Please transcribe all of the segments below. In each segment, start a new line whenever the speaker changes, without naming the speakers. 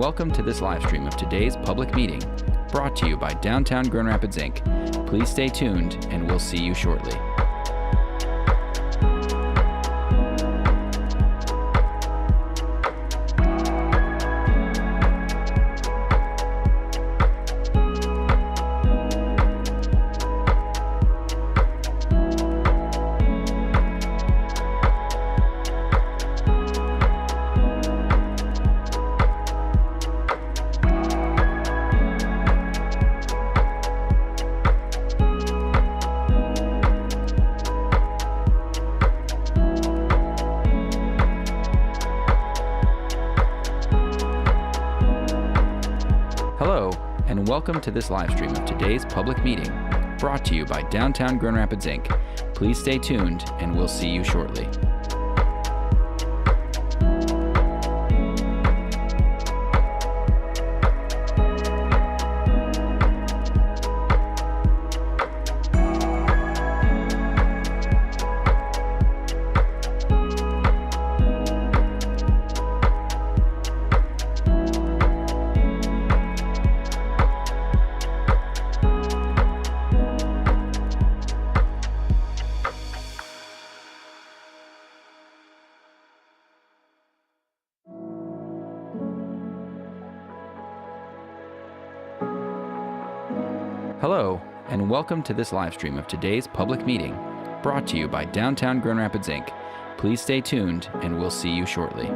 welcome to this live stream of today's public meeting, brought to you by Downtown Grand Rapids, Inc. Please stay tuned, and we'll see you shortly. Hello, and welcome to this live stream of today's public meeting, brought to you by Downtown Grand Rapids, Inc. Please stay tuned, and we'll see you shortly. Hello, and welcome to this live stream of today's public meeting, brought to you by Downtown Grand Rapids, Inc. Please stay tuned, and we'll see you shortly.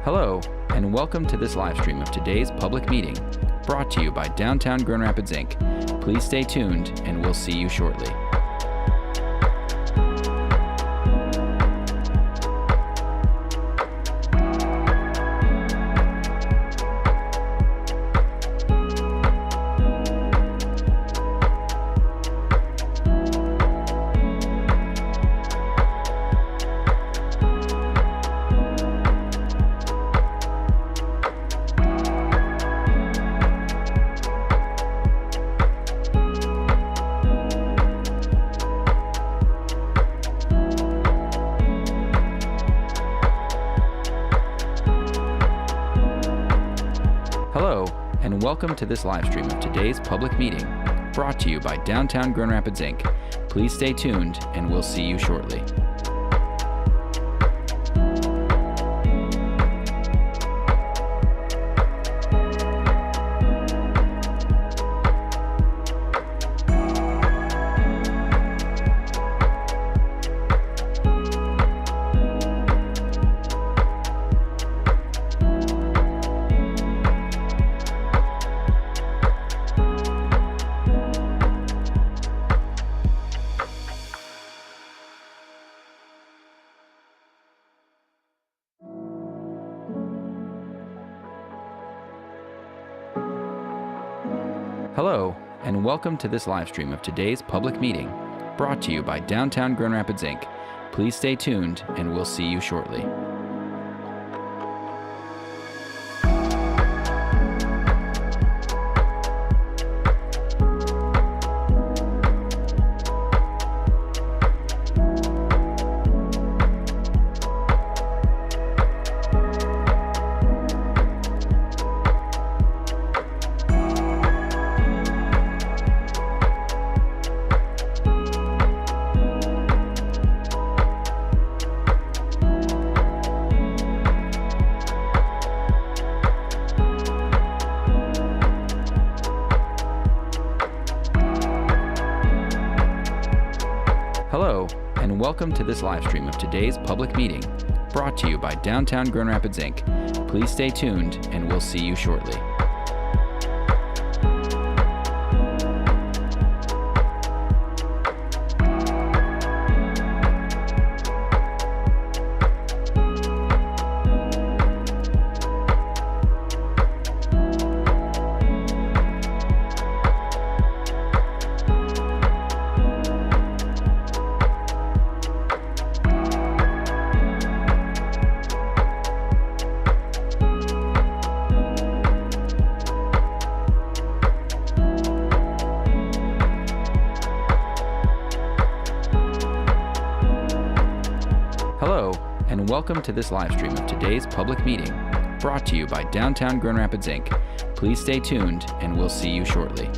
Hello, and welcome to this live stream of today's public meeting, brought to you by Downtown Grand Rapids, Inc. Please stay tuned, and we'll see you shortly. Hello, and welcome to this live stream of today's public meeting, brought to you by Downtown Grand Rapids, Inc. Please stay tuned, and we'll see you shortly. Hello, and welcome to this live stream of today's public meeting, brought to you by Downtown Grand Rapids, Inc. Please stay tuned, and we'll see you shortly. Hello, and welcome to this live stream of today's public meeting, brought to you by Downtown Grand Rapids, Inc. Please stay tuned, and we'll see you shortly. Hello, and welcome to this live stream of today's public meeting, brought to you by Downtown Grand Rapids, Inc. Please stay tuned, and we'll see you shortly.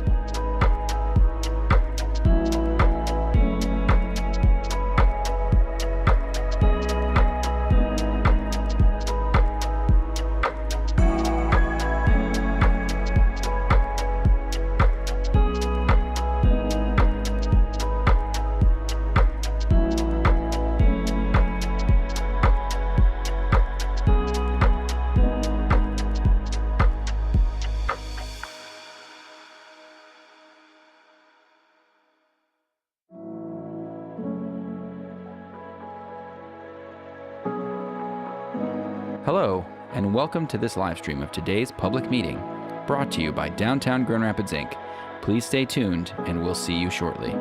Hello, and welcome to this live stream of today's public meeting, brought to you by Downtown Grand Rapids, Inc. Please stay tuned, and we'll see you shortly.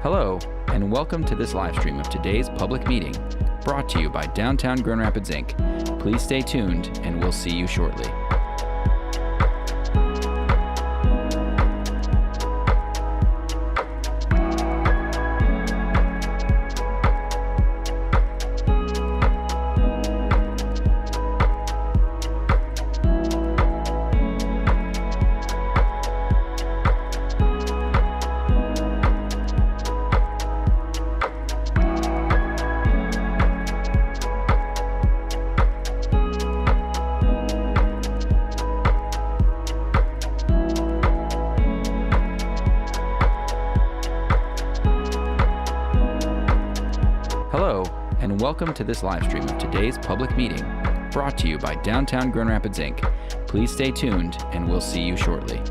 Hello, and welcome to this live stream of today's public meeting, brought to you by Downtown Grand Rapids, Inc. Please stay tuned, and we'll see you shortly. Hello, and welcome to this live stream of today's public meeting, brought to you by Downtown Grand Rapids, Inc. Please stay tuned, and we'll see you shortly.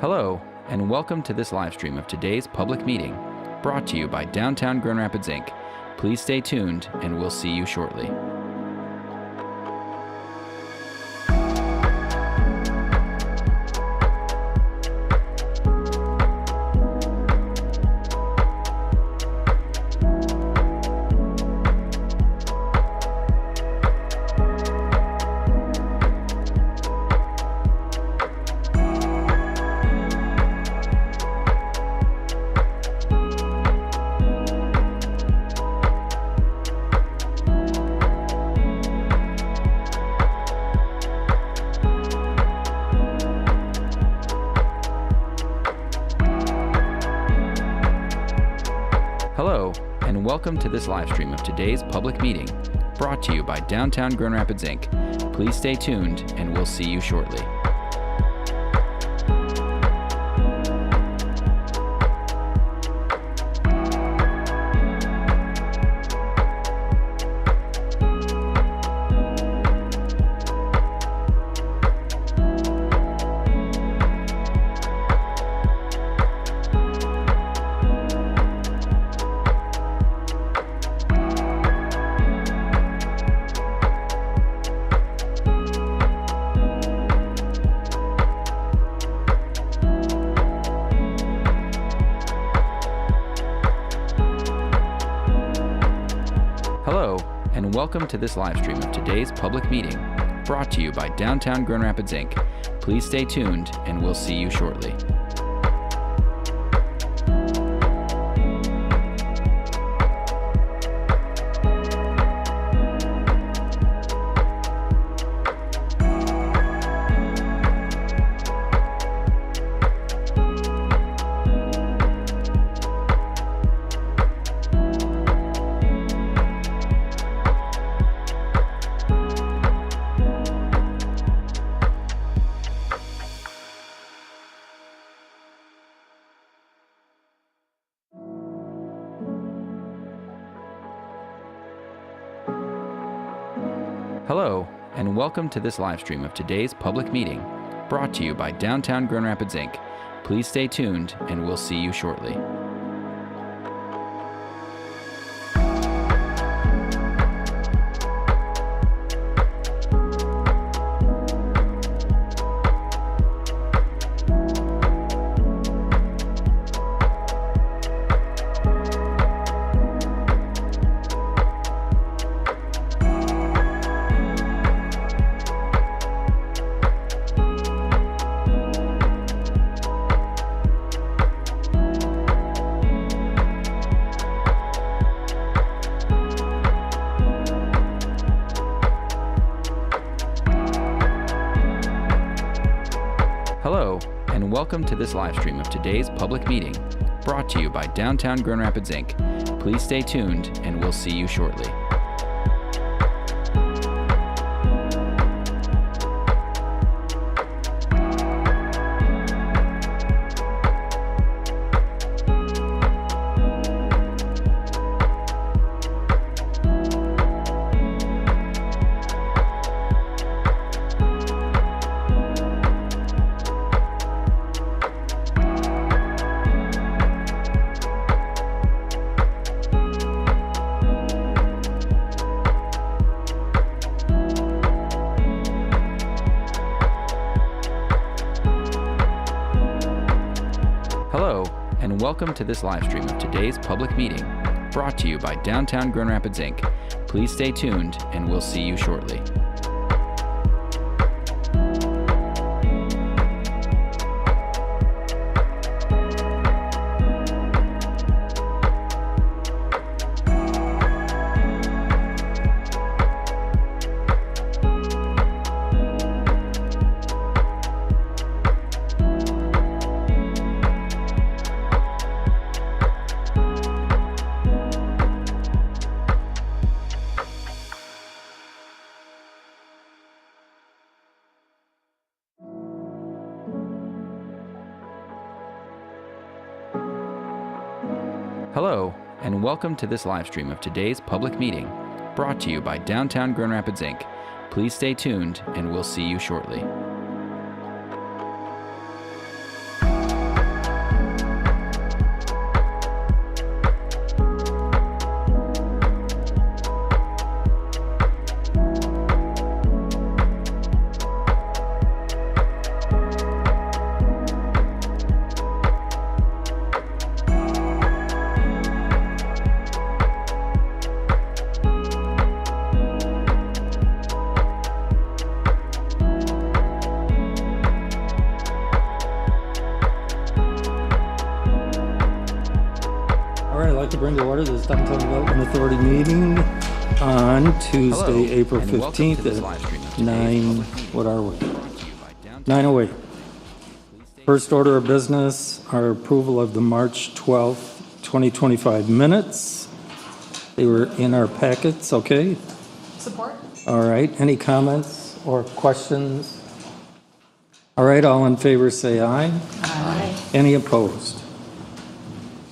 Hello, and welcome to this live stream of today's public meeting, brought to you by Downtown Grand Rapids, Inc. Please stay tuned, and we'll see you shortly. Hello, and welcome to this live stream of today's public meeting, brought to you by Downtown Grand Rapids, Inc. Please stay tuned, and we'll see you shortly. Hello, and welcome to this live stream of today's public meeting, brought to you by Downtown Grand Rapids, Inc. Please stay tuned, and we'll see you shortly. Hello, and welcome to this live stream of today's public meeting, brought to you by Downtown Grand Rapids, Inc. Please stay tuned, and we'll see you shortly. Hello, and welcome to this live stream of today's public meeting, brought to you by Downtown Grand Rapids, Inc. Please stay tuned, and we'll see you shortly. Hello, and welcome to this live stream of today's public meeting, brought to you by Downtown Grand Rapids, Inc. Please stay tuned, and we'll see you shortly. Hello, and welcome to this live stream of today's public meeting, brought to you by Downtown Grand Rapids, Inc. Please stay tuned, and we'll see you shortly.
All right, I'd like to bring to order this Downtown Development Authority meeting on Tuesday,
Hello,
April
and welcome to
15th
this
at
live stream of today's
9,
public meeting,
what are we?
brought to you by Downtown
9:08. First order of business, our approval of the March 12th, 2025 minutes. They were in our packets, okay?
Support?
All right, any comments or questions? All right, all in favor say aye.
Aye.
Any opposed?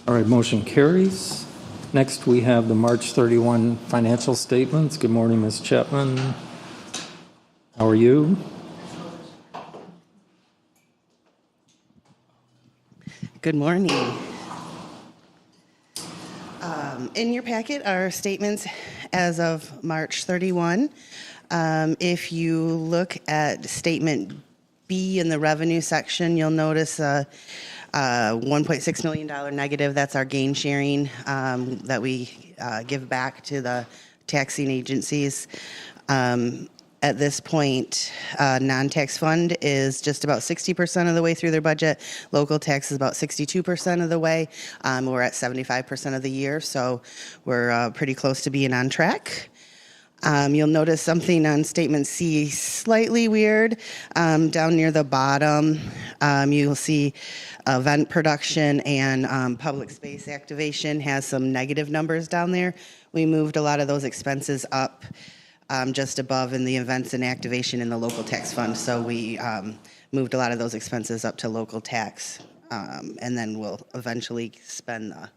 All right, motion carries. Next, we have the March 31 financial statements. Good morning, Ms. Chapman. How are you?
Good morning. In your packet are statements as of March 31. If you look at statement B in the revenue section, you'll notice a $1.6 million negative. That's our gain sharing that we give back to the taxing agencies. At this point, non-tax fund is just about 60% of the way through their budget. Local tax is about 62% of the way. We're at 75% of the year, so we're pretty close to being on track. You'll notice something on statement C, slightly weird. Down near the bottom, you'll see event production and public space activation has some negative numbers down there. We moved a lot of those expenses up just above in the events and activation in the local tax fund. So we moved a lot of those expenses up to local tax. And then we'll eventually spend the,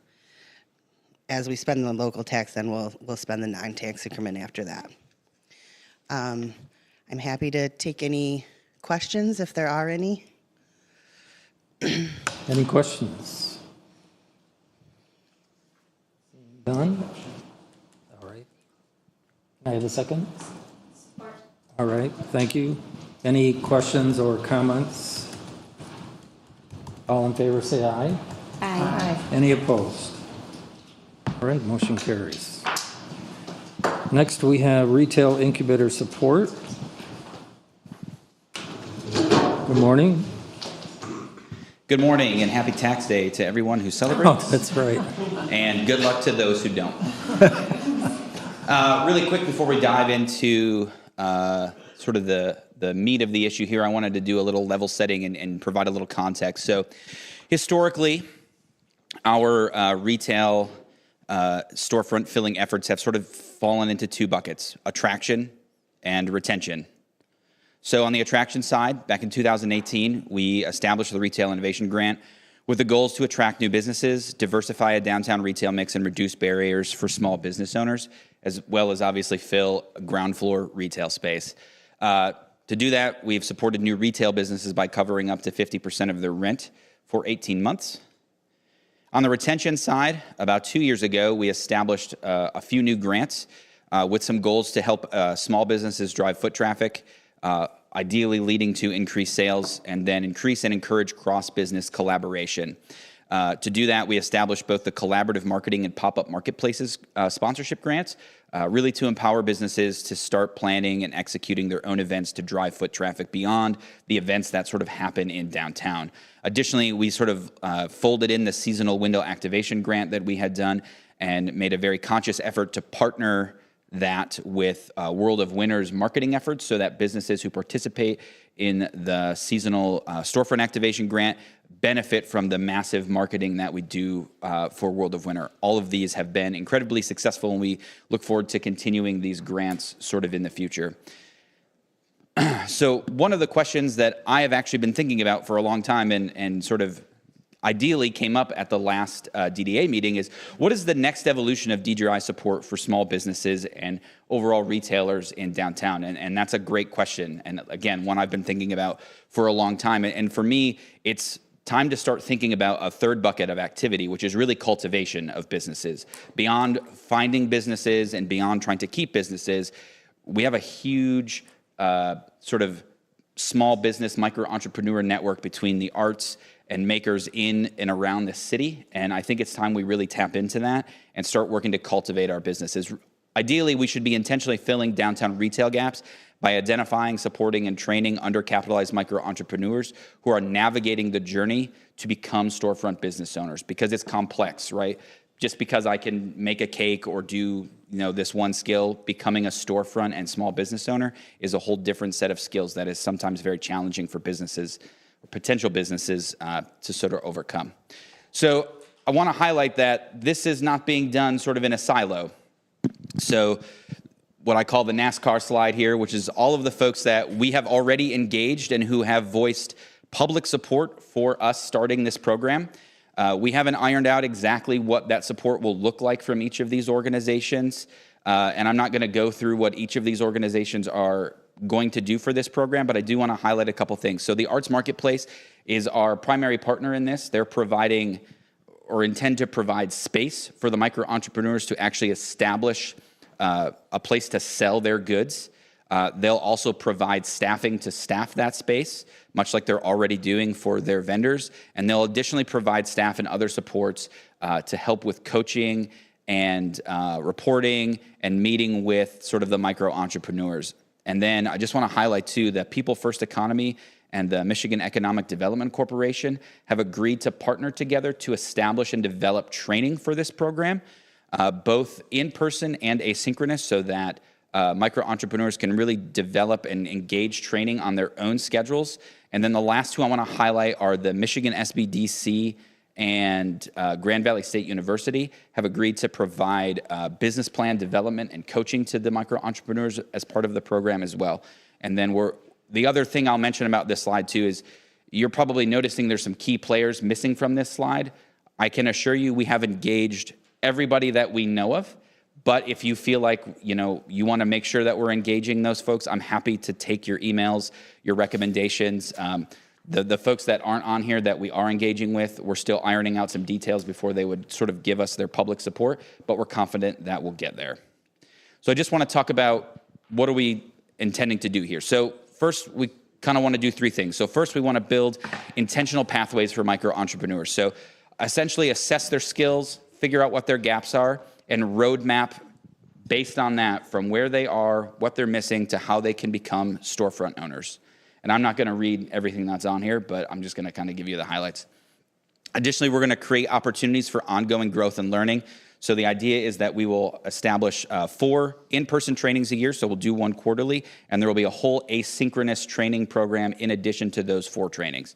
as we spend the local tax, then we'll spend the non-tax increment after that. I'm happy to take any questions if there are any.
Any questions? Done? All right. Can I have a second? All right, thank you. Any questions or comments? All in favor, say aye.
Aye.
Any opposed? All right, motion carries. Next, we have retail incubator support. Good morning.
Good morning and happy tax day to everyone who
Oh,
celebrates,
that's right.
and good luck to those who don't. Really quick before we dive into sort of the meat of the issue here, I wanted to do a little level setting and provide a little context. So historically, our retail storefront filling efforts have sort of fallen into two buckets: attraction and retention. So on the attraction side, back in 2018, we established the Retail Innovation Grant with the goals to attract new businesses, diversify a downtown retail mix, and reduce barriers for small business owners, as well as obviously fill ground floor retail space. To do that, we've supported new retail businesses by covering up to 50% of their rent for 18 months. On the retention side, about 2 years ago, we established a few new grants with some goals to help small businesses drive foot traffic, ideally leading to increased sales, and then increase and encourage cross-business collaboration. To do that, we established both the Collaborative Marketing and Pop-Up Marketplaces sponsorship grants, really to empower businesses to start planning and executing their own events to drive foot traffic beyond the events that sort of happen in downtown. Additionally, we sort of folded in the seasonal window activation grant that we had done and made a very conscious effort to partner that with World of Winners marketing efforts so that businesses who participate in the seasonal storefront activation grant benefit from the massive marketing that we do for World of Winter. All of these have been incredibly successful, and we look forward to continuing these grants sort of in the future. So one of the questions that I have actually been thinking about for a long time and sort of ideally came up at the last DDA meeting is, what is the next evolution of DGRI support for small businesses and overall retailers in downtown? And that's a great question. And again, one I've been thinking about for a long time. And for me, it's time to start thinking about a third bucket of activity, which is really cultivation of businesses. Beyond finding businesses and beyond trying to keep businesses, we have a huge sort of small business micro-entrepreneur network between the arts and makers in and around the city. And I think it's time we really tap into that and start working to cultivate our businesses. Ideally, we should be intentionally filling downtown retail gaps by identifying, supporting, and training undercapitalized micro-entrepreneurs who are navigating the journey to become storefront business owners, because it's complex, right? Just because I can make a cake or do this one skill, becoming a storefront and small business owner is a whole different set of skills that is sometimes very challenging for businesses, potential businesses to sort of overcome. So I want to highlight that this is not being done sort of in a silo. So what I call the NASCAR slide here, which is all of the folks that we have already engaged and who have voiced public support for us starting this program. We haven't ironed out exactly what that support will look like from each of these organizations. And I'm not going to go through what each of these organizations are going to do for this program, but I do want to highlight a couple things. So the Arts Marketplace is our primary partner in this. They're providing or intend to provide space for the micro-entrepreneurs to actually establish a place to sell their goods. They'll also provide staffing to staff that space, much like they're already doing for their vendors. And they'll additionally provide staff and other supports to help with coaching and reporting and meeting with sort of the micro-entrepreneurs. And then I just want to highlight, too, that People First Economy and the Michigan Economic Development Corporation have agreed to partner together to establish and develop training for this program, both in person and asynchronous, so that micro-entrepreneurs can really develop and engage training on their own schedules. And then the last two I want to highlight are the Michigan SBDC and Grand Valley State University have agreed to provide business plan development and coaching to the micro-entrepreneurs as part of the program as well. And then the other thing I'll mention about this slide too is you're probably noticing there's some key players missing from this slide. I can assure you we have engaged everybody that we know of, But if you feel like, you want to make sure that we're engaging those folks, I'm happy to take your emails, your recommendations. The folks that aren't on here that we are engaging with, we're still ironing out some details before they would sort of give us their public support, but we're confident that we'll get there. So I just want to talk about what are we intending to do here. So first, we kind of want to do three things. So first, we want to build intentional pathways for micro entrepreneurs. So essentially assess their skills, figure out what their gaps are, and roadmap based on that from where they are, what they're missing, to how they can become storefront owners. And I'm not going to read everything that's on here, but I'm just going to kind of give you the highlights. Additionally, we're going to create opportunities for ongoing growth and learning. So the idea is that we will establish 4 in-person trainings a year, so we'll do 1 quarterly, and there will be a whole asynchronous training program in addition to those 4 trainings.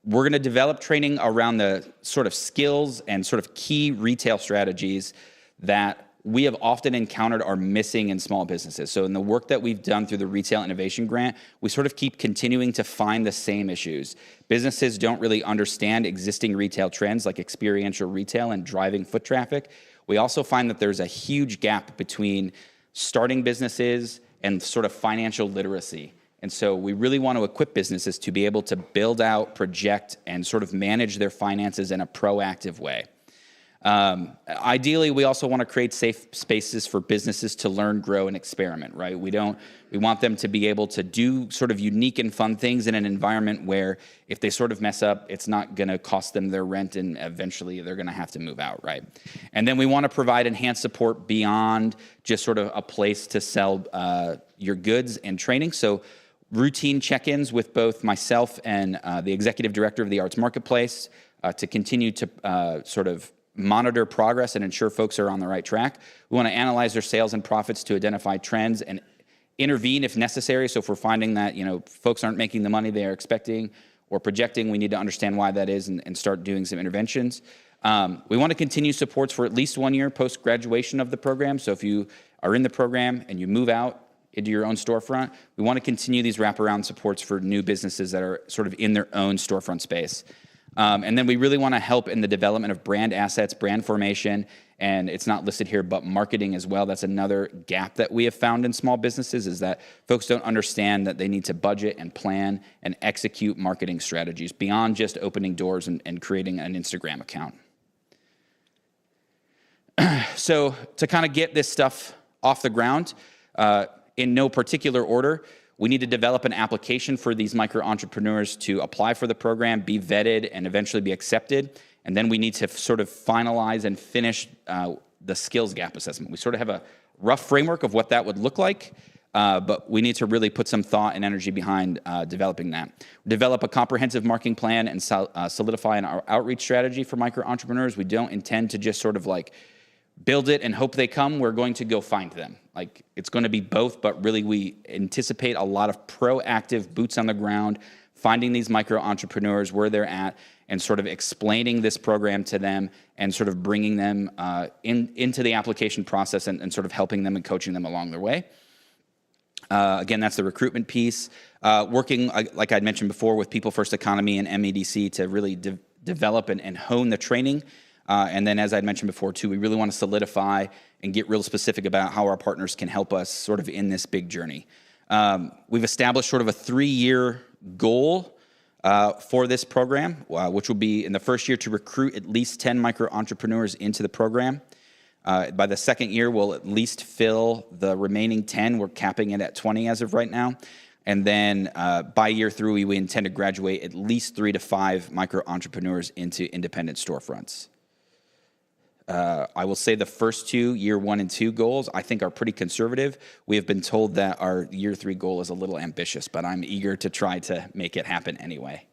We're going to develop training around the sort of skills and sort of key retail strategies that we have often encountered are missing in small businesses. So in the work that we've done through the Retail Innovation Grant, we sort of keep continuing to find the same issues. Businesses don't really understand existing retail trends like experiential retail and driving foot traffic. We also find that there's a huge gap between starting businesses and sort of financial literacy. And so we really want to equip businesses to be able to build out, project, and sort of manage their finances in a proactive way. Ideally, we also want to create safe spaces for businesses to learn, grow, and experiment, right? We want them to be able to do sort of unique and fun things in an environment where if they sort of mess up, it's not going to cost them their rent and eventually they're going to have to move out, right? And then we want to provide enhanced support beyond just sort of a place to sell your goods and training. So routine check-ins with both myself and the executive director of the Arts Marketplace to continue to sort of monitor progress and ensure folks are on the right track. We want to analyze their sales and profits to identify trends and intervene if necessary. So if we're finding that, folks aren't making the money they are expecting or projecting, we need to understand why that is and start doing some interventions. We want to continue supports for at least 1 year post-graduation of the program. So if you are in the program and you move out into your own storefront, we want to continue these wraparound supports for new businesses that are sort of in their own storefront space. And then we really want to help in the development of brand assets, brand formation, and it's not listed here, but marketing as well. That's another gap that we have found in small businesses, is that folks don't understand that they need to budget and plan and execute marketing strategies beyond just opening doors and creating an Instagram account. So to kind of get this stuff off the ground, in no particular order, we need to develop an application for these micro entrepreneurs to apply for the program, be vetted, and eventually be accepted. And then we need to sort of finalize and finish the skills gap assessment. We sort of have a rough framework of what that would look like, but we need to really put some thought and energy behind developing that. Develop a comprehensive marketing plan and solidify our outreach strategy for micro entrepreneurs. We don't intend to just sort of like build it and hope they come. We're going to go find them. Like, it's going to be both, but really we anticipate a lot of proactive boots on the ground, finding these micro entrepreneurs where they're at and sort of explaining this program to them and sort of bringing them into the application process and sort of helping them and coaching them along their way. Again, that's the recruitment piece. Working, like I'd mentioned before, with People First Economy and MEDC to really develop and hone the training. And then, as I'd mentioned before, too, we really want to solidify and get real specific about how our partners can help us sort of in this big journey. We've established sort of a 3-year goal for this program, which will be in the first year to recruit at least 10 micro entrepreneurs into the program. By the second year, we'll at least fill the remaining 10. We're capping it at 20 as of right now. And then by year 3, we intend to graduate at least 3 to 5 micro entrepreneurs into independent storefronts. I will say the first 2, year 1 and 2 goals, I think are pretty conservative. We have been told that our year 3 goal is a little ambitious, but I'm eager to try to make it happen anyway.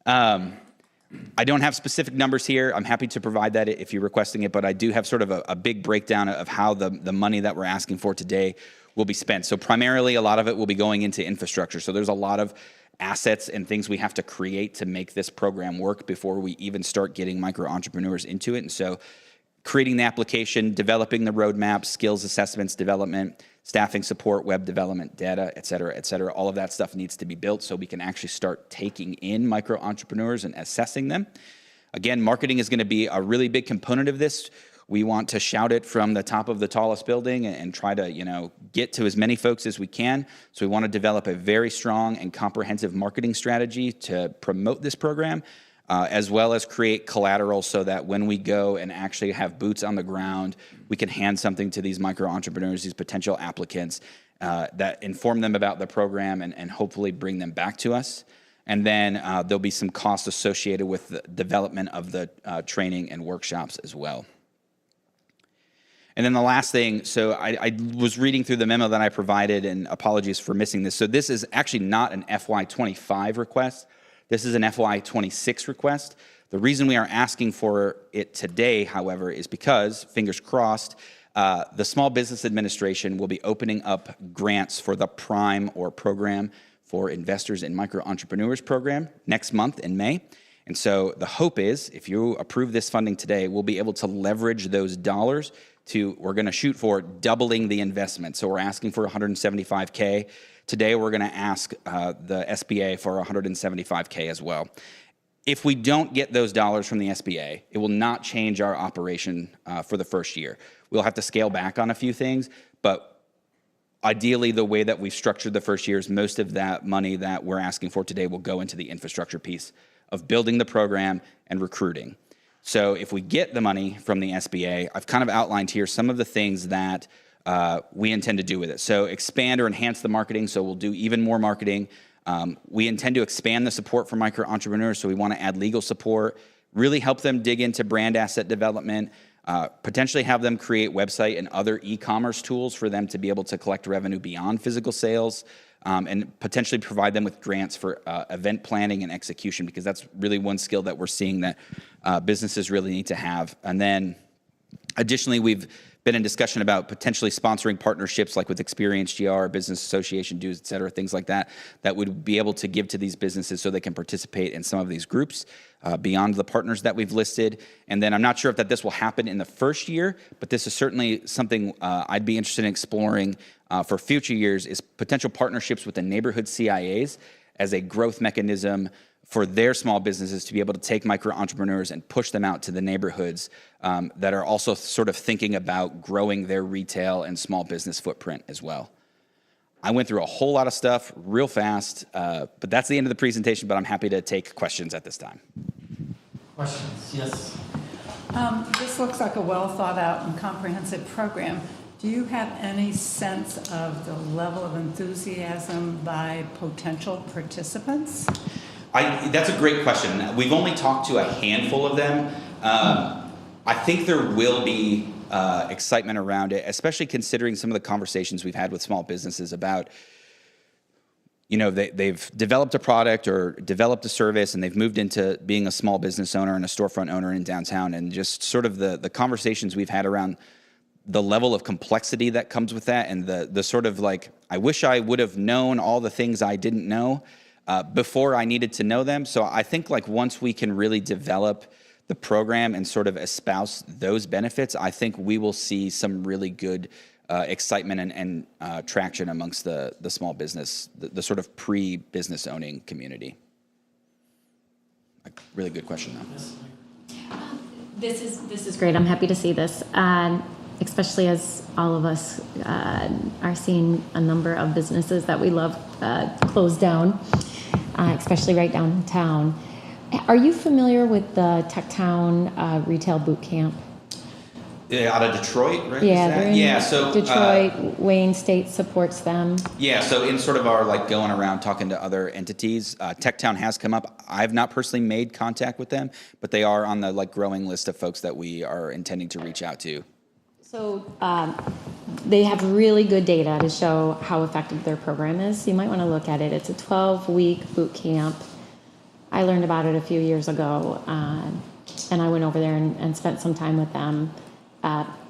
I don't have specific numbers here. I'm happy to provide that if you're requesting it, but I do have sort of a big breakdown of how the money that we're asking for today will be spent. So primarily, a lot of it will be going into infrastructure. So there's a lot of assets and things we have to create to make this program work before we even start getting micro entrepreneurs into it. And so creating the application, developing the roadmap, skills assessments, development, staffing support, web development, data, et cetera, all of that stuff needs to be built so we can actually start taking in micro entrepreneurs and assessing them. Again, marketing is going to be a really big component of this. We want to shout it from the top of the tallest building and try to, get to as many folks as we can. So we want to develop a very strong and comprehensive marketing strategy to promote this program, as well as create collateral so that when we go and actually have boots on the ground, we can hand something to these micro entrepreneurs, these potential applicants, that inform them about the program and hopefully bring them back to us. And then there'll be some costs associated with the development of the training and workshops as well. And then the last thing, so I was reading through the memo that I provided, and apologies for missing this. So this is actually not an FY25 request. This is an FY26 request. The reason we are asking for it today, however, is because, fingers crossed, the Small Business Administration will be opening up grants for the PRIME, or Program for Investors in Micro Entrepreneurs program, next month in May. And so the hope is, if you approve this funding today, we'll be able to leverage those dollars we're going to shoot for doubling the investment. So we're asking for $175K. Today, we're going to ask the SBA for $175K as well. If we don't get those dollars from the SBA, it will not change our operation for the first year. We'll have to scale back on a few things, but ideally, the way that we've structured the first year is most of that money that we're asking for today will go into the infrastructure piece of building the program and recruiting. So if we get the money from the SBA, I've kind of outlined here some of the things that we intend to do with it. So expand or enhance the marketing, so we'll do even more marketing. We intend to expand the support for micro entrepreneurs, so we want to add legal support, really help them dig into brand asset development, potentially have them create website and other e-commerce tools for them to be able to collect revenue beyond physical sales, and potentially provide them with grants for event planning and execution, because that's really one skill that we're seeing that businesses really need to have. And then additionally, we've been in discussion about potentially sponsoring partnerships like with Experience GR, Business Association dues, et cetera, things like that, that would be able to give to these businesses so they can participate in some of these groups beyond the partners that we've listed. And then I'm not sure if this will happen in the first year, but this is certainly something I'd be interested in exploring for future years, is potential partnerships with the neighborhood CIAs as a growth mechanism for their small businesses to be able to take micro entrepreneurs and push them out to the neighborhoods that are also sort of thinking about growing their retail and small business footprint as well. I went through a whole lot of stuff real fast, but that's the end of the presentation, but I'm happy to take questions at this time.
Questions? Yes.
This looks like a well thought out and comprehensive program. Do you have any sense of the level of enthusiasm by potential participants?
That's a great question. We've only talked to a handful of them. I think there will be excitement around it, especially considering some of the conversations we've had with small businesses about, they've developed a product or developed a service, and they've moved into being a small business owner and a storefront owner in downtown, and just sort of the conversations we've had around the level of complexity that comes with that, and the sort of like, I wish I would have known all the things I didn't know before I needed to know them. So I think once we can really develop the program and sort of espouse those benefits, I think we will see some really good excitement and traction amongst the small business, the sort of pre-business owning community. A really good question, though.
This is great. I'm happy to see this, especially as all of us are seeing a number of businesses that we love close down, especially right downtown. Are you familiar with the Techtown Retail Boot Camp?
Yeah, out of Detroit, right?
Yeah, they're in
so
Detroit. Wayne State supports them.
Yeah, so in sort of our going around talking to other entities, Techtown has come up. I've not personally made contact with them, but they are on the growing list of folks that we are intending to reach out to.
So they have really good data to show how effective their program is. You might want to look at it. It's a 12-week boot camp. I learned about it a few years ago, and I went over there and spent some time with them.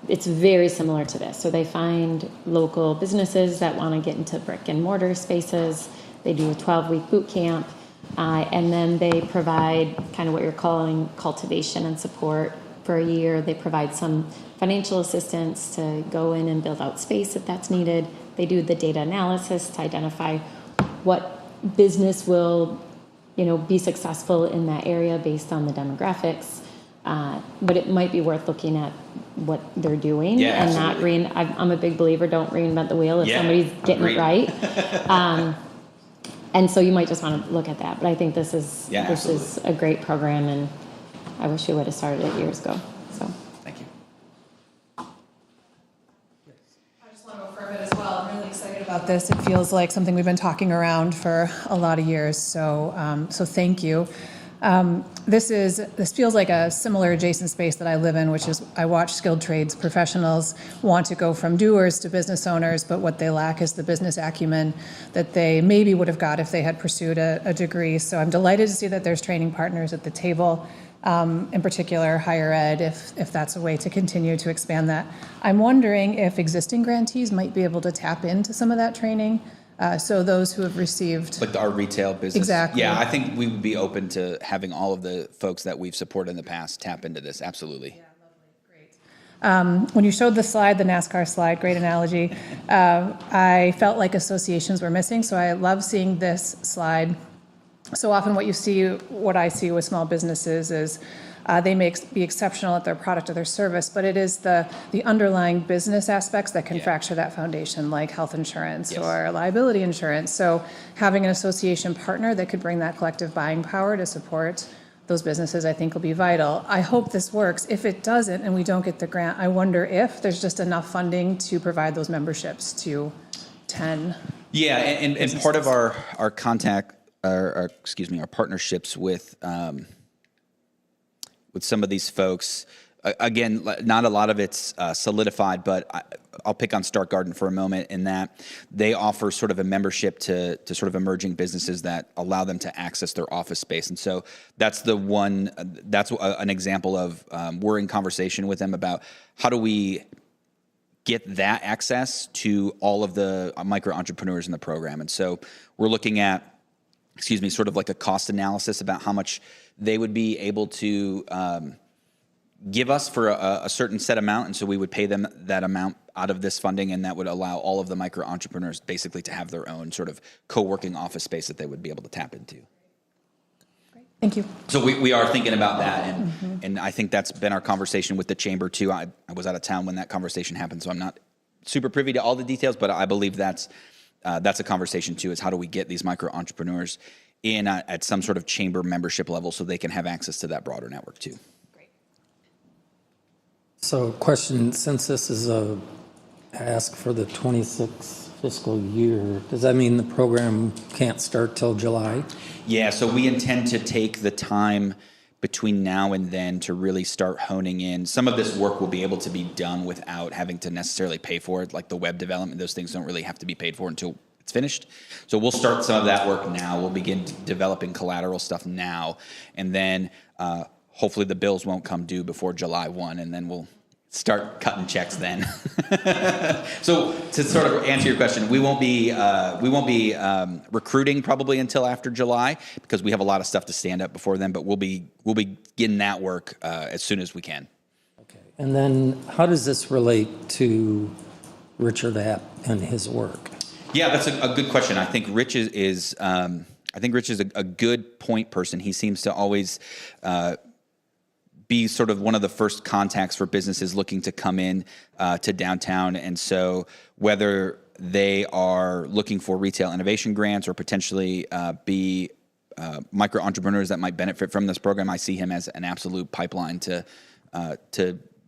It's very similar to this. So they find local businesses that want to get into brick and mortar spaces. They do a 12-week boot camp, and then they provide kind of what you're calling cultivation and support for a year. They provide some financial assistance to go in and build out space if that's needed. They do the data analysis to identify what business will, be successful in that area based on the demographics. But it might be worth looking at what they're doing
Yeah,
and not
absolutely.
I'm a big believer, don't reinvent the wheel if
Yeah,
somebody's getting
agreed.
it right. And so you might just want to look at that. But I think this is
Yeah,
a great program, and I wish we would have started it years ago. So.
Thank you.
I just want to affirm it as well. I'm really excited about this. It feels like something we've been talking around for a lot of years. So, so thank you. This feels like a similar adjacent space that I live in, which is I watch skilled trades professionals want to go from doers to business owners, but what they lack is the business acumen that they maybe would have got if they had pursued a degree. So I'm delighted to see that there's training partners at the table. In particular, higher ed, if that's a way to continue to expand that. I'm wondering if existing grantees might be able to tap into some of that training. So those who have received,
Like our retail business.
Exactly.
Yeah, I think we would be open to having all of the folks that we've supported in the past tap into this. Absolutely.
when you showed the slide, the NASCAR slide, great analogy, I felt like associations were missing. So I love seeing this slide. So often what I see with small businesses is they may be exceptional at their product or their service, but it is the underlying business aspects that can fracture that foundation, like health insurance
Yes.
or liability insurance. So having an association partner that could bring that collective buying power to support those businesses, I think will be vital. I hope this works. If it doesn't and we don't get the grant, I wonder if there's just enough funding to provide those memberships to 10.
Yeah, and part of our contact, our partnerships with some of these folks, again, not a lot of it's solidified, but I'll pick on Stark Garden for a moment in that they offer sort of a membership to sort of emerging businesses that allow them to access their office space. And so that's an example of we're in conversation with them about how do we get that access to all of the micro entrepreneurs in the program. And so we're looking at, sort of like a cost analysis about how much they would be able to give us for a certain set amount. And so we would pay them that amount out of this funding, and that would allow all of the micro entrepreneurs basically to have their own sort of co-working office space that they would be able to tap into.
Thank you.
So we are thinking about that, and I think that's been our conversation with the chamber too. I was out of town when that conversation happened, so I'm not super privy to all the details, but I believe that's a conversation too, is how do we get these micro entrepreneurs in at some sort of chamber membership level so they can have access to that broader network too.
So question, since this is a ask for the 26 fiscal year, does that mean the program can't start till July?
Yeah, so we intend to take the time between now and then to really start honing in. Some of this work will be able to be done without having to necessarily pay for it, like the web development. Those things don't really have to be paid for until it's finished. So we'll start some of that work now. We'll begin developing collateral stuff now. And then hopefully the bills won't come due before July 1, and then we'll start cutting checks then. So to sort of answer your question, we won't be recruiting probably until after July because we have a lot of stuff to stand up before then. But we'll be getting that work as soon as we can.
Okay. And then how does this relate to Richard App and his work?
Yeah, that's a good question. I think Rich is a good point person. He seems to always be sort of one of the first contacts for businesses looking to come in to downtown. And so whether they are looking for retail innovation grants or potentially be micro entrepreneurs that might benefit from this program, I see him as an absolute pipeline to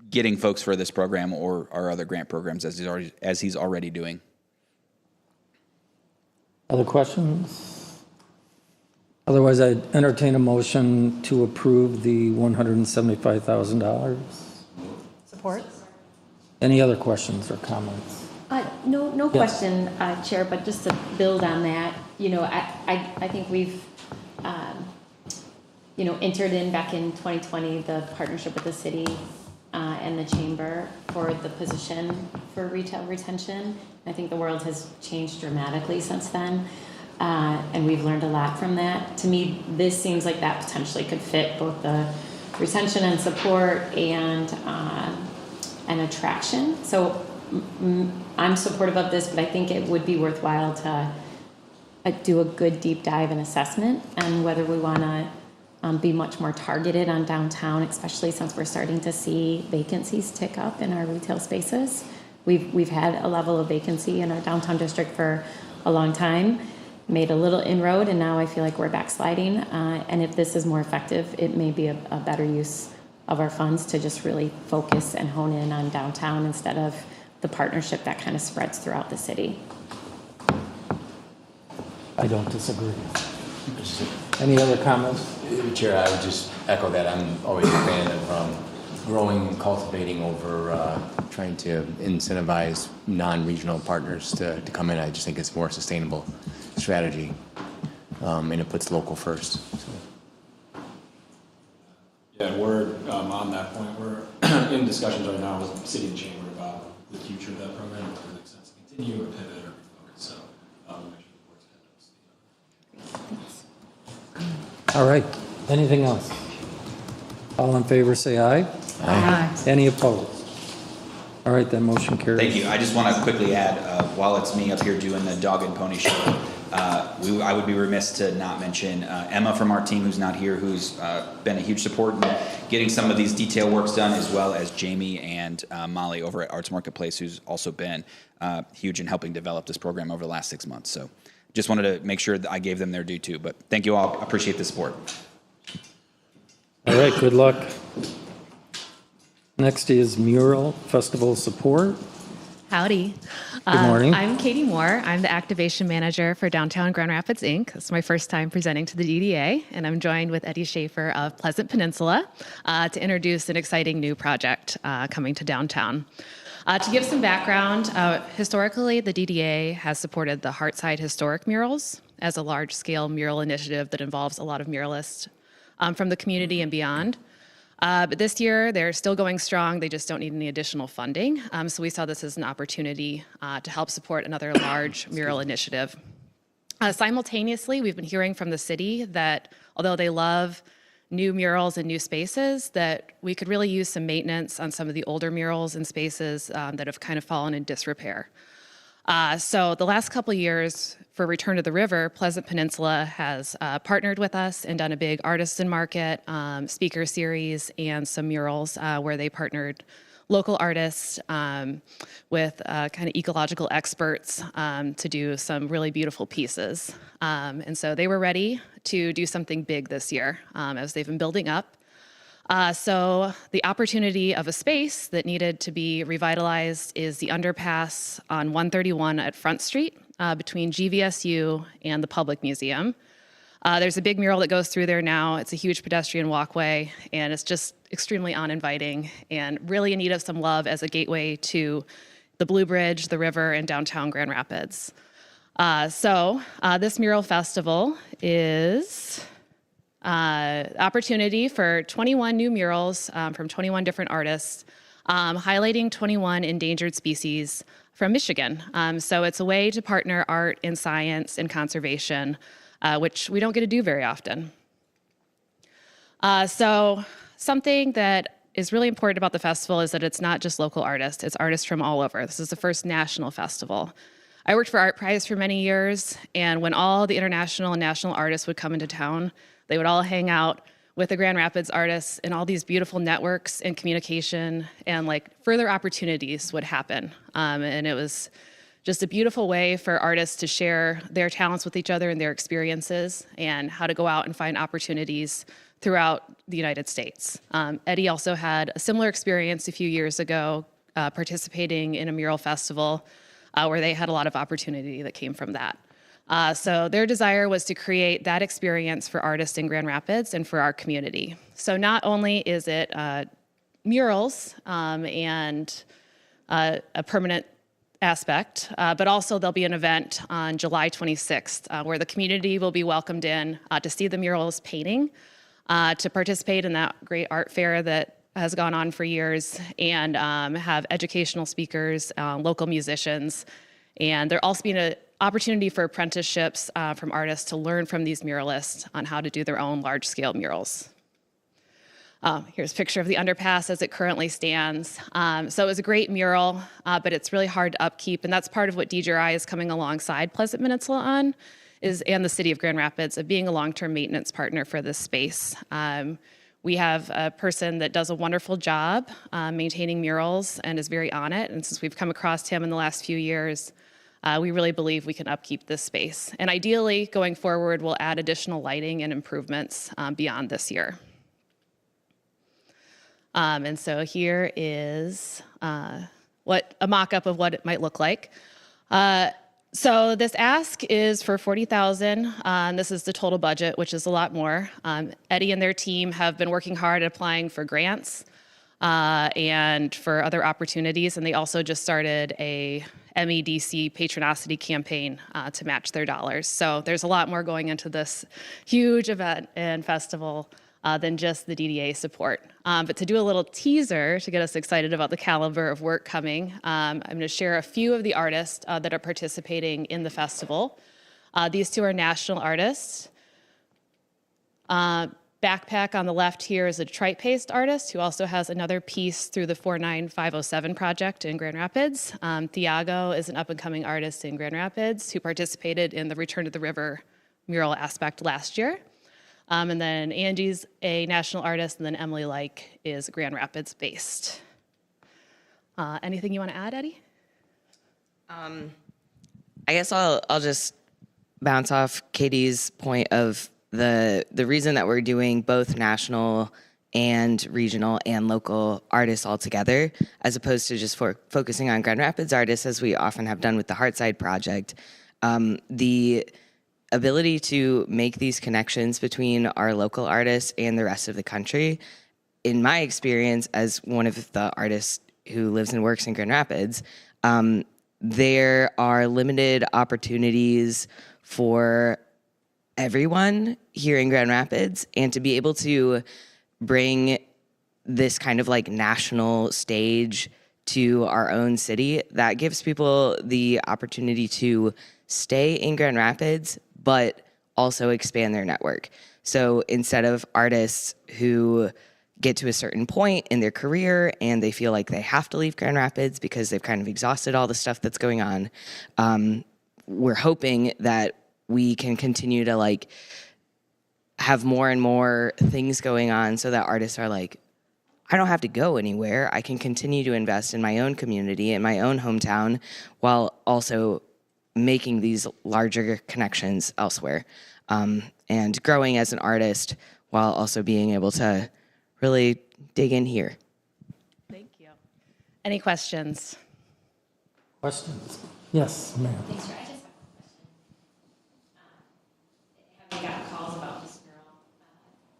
getting folks for this program or our other grant programs as he's already doing.
Other questions? Otherwise, I'd entertain a motion to approve the $175,000.
Support?
Any other questions or comments?
No question, Chair, but just to build on that, I think we've, entered in back in 2020, the partnership with the city and the chamber for the position for retail retention. I think the world has changed dramatically since then. And we've learned a lot from that. To me, this seems like that potentially could fit both the retention and support and attraction. So I'm supportive of this, but I think it would be worthwhile to do a good deep dive and assessment and whether we want to be much more targeted on downtown, especially since we're starting to see vacancies tick up in our retail spaces. We've had a level of vacancy in our downtown district for a long time, made a little inroad, and now I feel like we're backsliding. And if this is more effective, it may be a better use of our funds to just really focus and hone in on downtown instead of the partnership that kind of spreads throughout the city.
I don't disagree. Any other comments?
Chair, I would just echo that. I'm always a fan of growing and cultivating over trying to incentivize non-regional partners to come in. I just think it's a more sustainable strategy, and it puts local first. So.
Yeah, we're on that point. We're in discussions right now with the City and Chamber about the future of that program, whether it makes sense to continue or pivot or refocus. So we'll make sure the board's head
All right. Anything else? All in favor, say aye.
Aye.
Any opposed? All right, that motion carries.
Thank you. I just want to quickly add, while it's me up here doing the dog and pony show, I would be remiss to not mention Emma from our team, who's not here, who's been a huge support in getting some of these detail works done, as well as Jamie and Molly over at Arts Marketplace, who's also been huge in helping develop this program over the last 6 months. So just wanted to make sure that I gave them their due too. But thank you all. Appreciate the support.
All right, good luck. Next is Mural Festival support.
Howdy.
Good morning.
I'm Katie Moore. I'm the activation manager for Downtown Grand Rapids, Inc. It's my first time presenting to the DDA, and I'm joined with Eddie Schaefer of Pleasant Peninsula to introduce an exciting new project coming to downtown. To give some background, historically, the DDA has supported the Heartside Historic Murals as a large-scale mural initiative that involves a lot of muralists from the community and beyond. But this year, they're still going strong. They just don't need any additional funding. So we saw this as an opportunity to help support another large mural initiative. Simultaneously, we've been hearing from the city that although they love new murals and new spaces, that we could really use some maintenance on some of the older murals and spaces that have kind of fallen in disrepair. So the last couple of years for Return to the River, Pleasant Peninsula has partnered with us and done a big artisan market, speaker series, and some murals where they partnered local artists with kind of ecological experts to do some really beautiful pieces. And so they were ready to do something big this year as they've been building up. So the opportunity of a space that needed to be revitalized is the underpass on 131 at Front Street between GVSU and the Public Museum. There's a big mural that goes through there now. It's a huge pedestrian walkway, and it's just extremely uninviting and really in need of some love as a gateway to the Blue Bridge, the river, and downtown Grand Rapids. So this mural festival is opportunity for 21 new murals from 21 different artists, highlighting 21 endangered species from Michigan. So it's a way to partner art and science and conservation, which we don't get to do very often. So something that is really important about the festival is that it's not just local artists, it's artists from all over. This is the first national festival. I worked for Art Prize for many years, and when all the international and national artists would come into town, they would all hang out with the Grand Rapids artists, and all these beautiful networks and communication and like further opportunities would happen. And it was just a beautiful way for artists to share their talents with each other and their experiences and how to go out and find opportunities throughout the United States. Eddie also had a similar experience a few years ago participating in a mural festival where they had a lot of opportunity that came from that. So their desire was to create that experience for artists in Grand Rapids and for our community. So not only is it murals and a permanent aspect, but also there'll be an event on July 26th where the community will be welcomed in to see the murals painting, to participate in that great art fair that has gone on for years, and have educational speakers, local musicians, and there'll also be an opportunity for apprenticeships from artists to learn from these muralists on how to do their own large-scale murals. Here's a picture of the underpass as it currently stands. So it was a great mural, but it's really hard to upkeep, and that's part of what DGRI is coming alongside Pleasant Peninsula on, and the city of Grand Rapids of being a long-term maintenance partner for this space. We have a person that does a wonderful job maintaining murals and is very on it. And since we've come across him in the last few years, we really believe we can upkeep this space. And ideally, going forward, we'll add additional lighting and improvements beyond this year. And so here is what a mock-up of what it might look like. So this ask is for $40,000, and this is the total budget, which is a lot more. Eddie and their team have been working hard at applying for grants and for other opportunities, and they also just started a MEDC patronosity campaign to match their dollars. So there's a lot more going into this huge event and festival than just the DDA support. But to do a little teaser to get us excited about the caliber of work coming, I'm going to share a few of the artists that are participating in the festival. These two are national artists. Backpack on the left here is a Detroit-based artist who also has another piece through the 49507 project in Grand Rapids. Thiago is an up-and-coming artist in Grand Rapids who participated in the Return to the River mural aspect last year. And then Angie's a national artist, and then Emily Like is Grand Rapids based. Anything you want to add, Eddie?
I guess I'll just bounce off Katie's point of the reason that we're doing both national and regional and local artists all together, as opposed to just focusing on Grand Rapids artists, as we often have done with the Heartside Project. The ability to make these connections between our local artists and the rest of the country, in my experience as one of the artists who lives and works in Grand Rapids, there are limited opportunities for everyone here in Grand Rapids, and to be able to bring this kind of like national stage to our own city, that gives people the opportunity to stay in Grand Rapids, but also expand their network. So instead of artists who get to a certain point in their career and they feel like they have to leave Grand Rapids because they've kind of exhausted all the stuff that's going on, we're hoping that we can continue to like have more and more things going on so that artists are like, I don't have to go anywhere. I can continue to invest in my own community, in my own hometown, while also making these larger connections elsewhere, and growing as an artist while also being able to really dig in here.
Thank you. Any questions?
Questions? Yes, ma'am.
Thanks, I just have a question. Have you gotten calls about this mural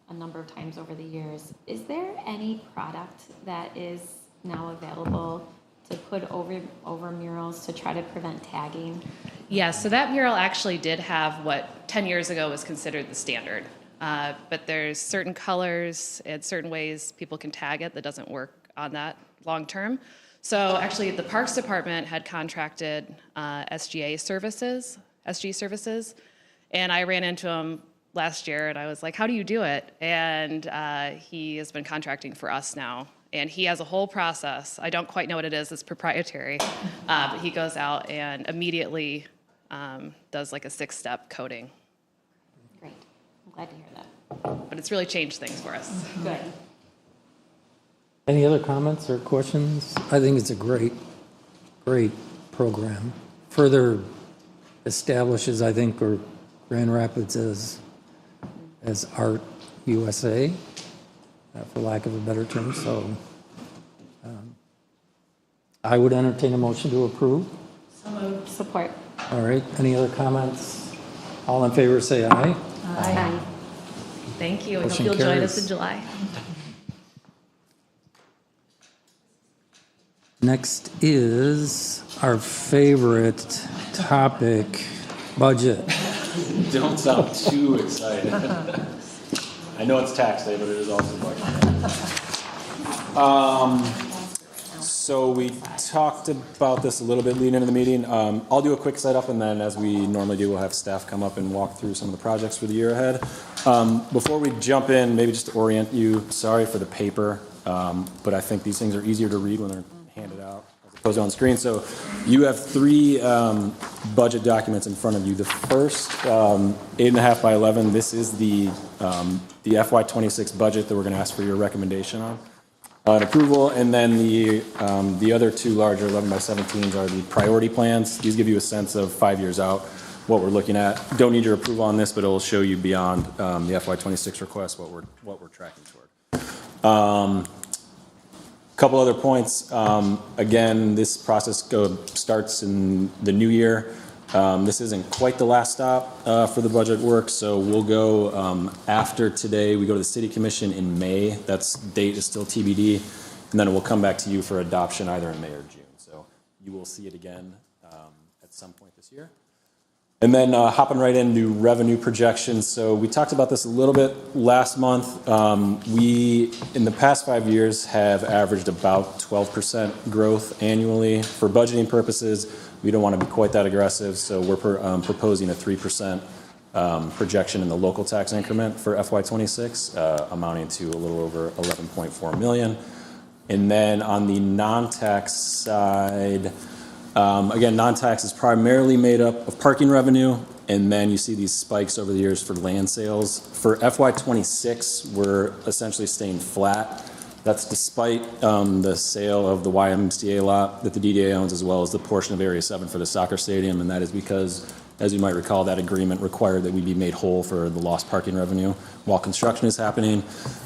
a number of times over the years? Is there any product that is now available to put over murals to try to prevent tagging?
Yes, so that mural actually did have what 10 years ago was considered the standard. But there's certain colors and certain ways people can tag it that doesn't work on that long term. So actually the Parks Department had contracted SG services, and I ran into him last year and I was like, how do you do it? And he has been contracting for us now. And he has a whole process. I don't quite know what it is. It's proprietary. But he goes out and immediately does like a 6-step coating.
Great. I'm glad to hear that.
But it's really changed things for us.
Good.
Any other comments or questions? I think it's a great program. Further establishes, I think, or Grand Rapids as Art USA, for lack of a better term. So I would entertain a motion to approve.
So moved. Support.
All right. Any other comments? All in favor say aye.
Aye.
Thank you. I hope
Motion
you'll join us
carries.
in July.
Next is our favorite topic, budget.
Don't sound too excited. I know it's tax day, but it is also budget. So we talked about this a little bit leading into the meeting. I'll do a quick setup, and then as we normally do, we'll have staff come up and walk through some of the projects for the year ahead. Before we jump in, maybe just to orient you, sorry for the paper, but I think these things are easier to read when they're handed out as Goes on screen. So you have three budget documents in front of you. The first, 8.5 by 11, this is the FY26 budget that we're going to ask for your recommendation on approval. And then the other two larger 11 by 17s are the priority plans. These give you a sense of 5 years out what we're looking at. Don't need your approval on this, but it'll show you beyond the FY26 request what we're tracking toward. Couple other points. Again, this process starts in the new year. This isn't quite the last stop for the budget work, so we'll go after today. We go to the City Commission in May. That's date is still TBD, and then it will come back to you for adoption either in May or June. So you will see it again at some point this year. And then hopping right into revenue projections. So we talked about this a little bit last month. We, in the past 5 years, have averaged about 12% growth annually. For budgeting purposes, we don't want to be quite that aggressive, so we're proposing a 3% projection in the local tax increment for FY26, amounting to a little over 11.4 million. And then on the non-tax side, again, non-tax is primarily made up of parking revenue, and then you see these spikes over the years for land sales. For FY26, we're essentially staying flat. That's despite the sale of the YMCA lot that the DDA owns, as well as the portion of Area 7 for the soccer stadium, and that is because, as you might recall, that agreement required that we be made whole for the lost parking revenue while construction is happening.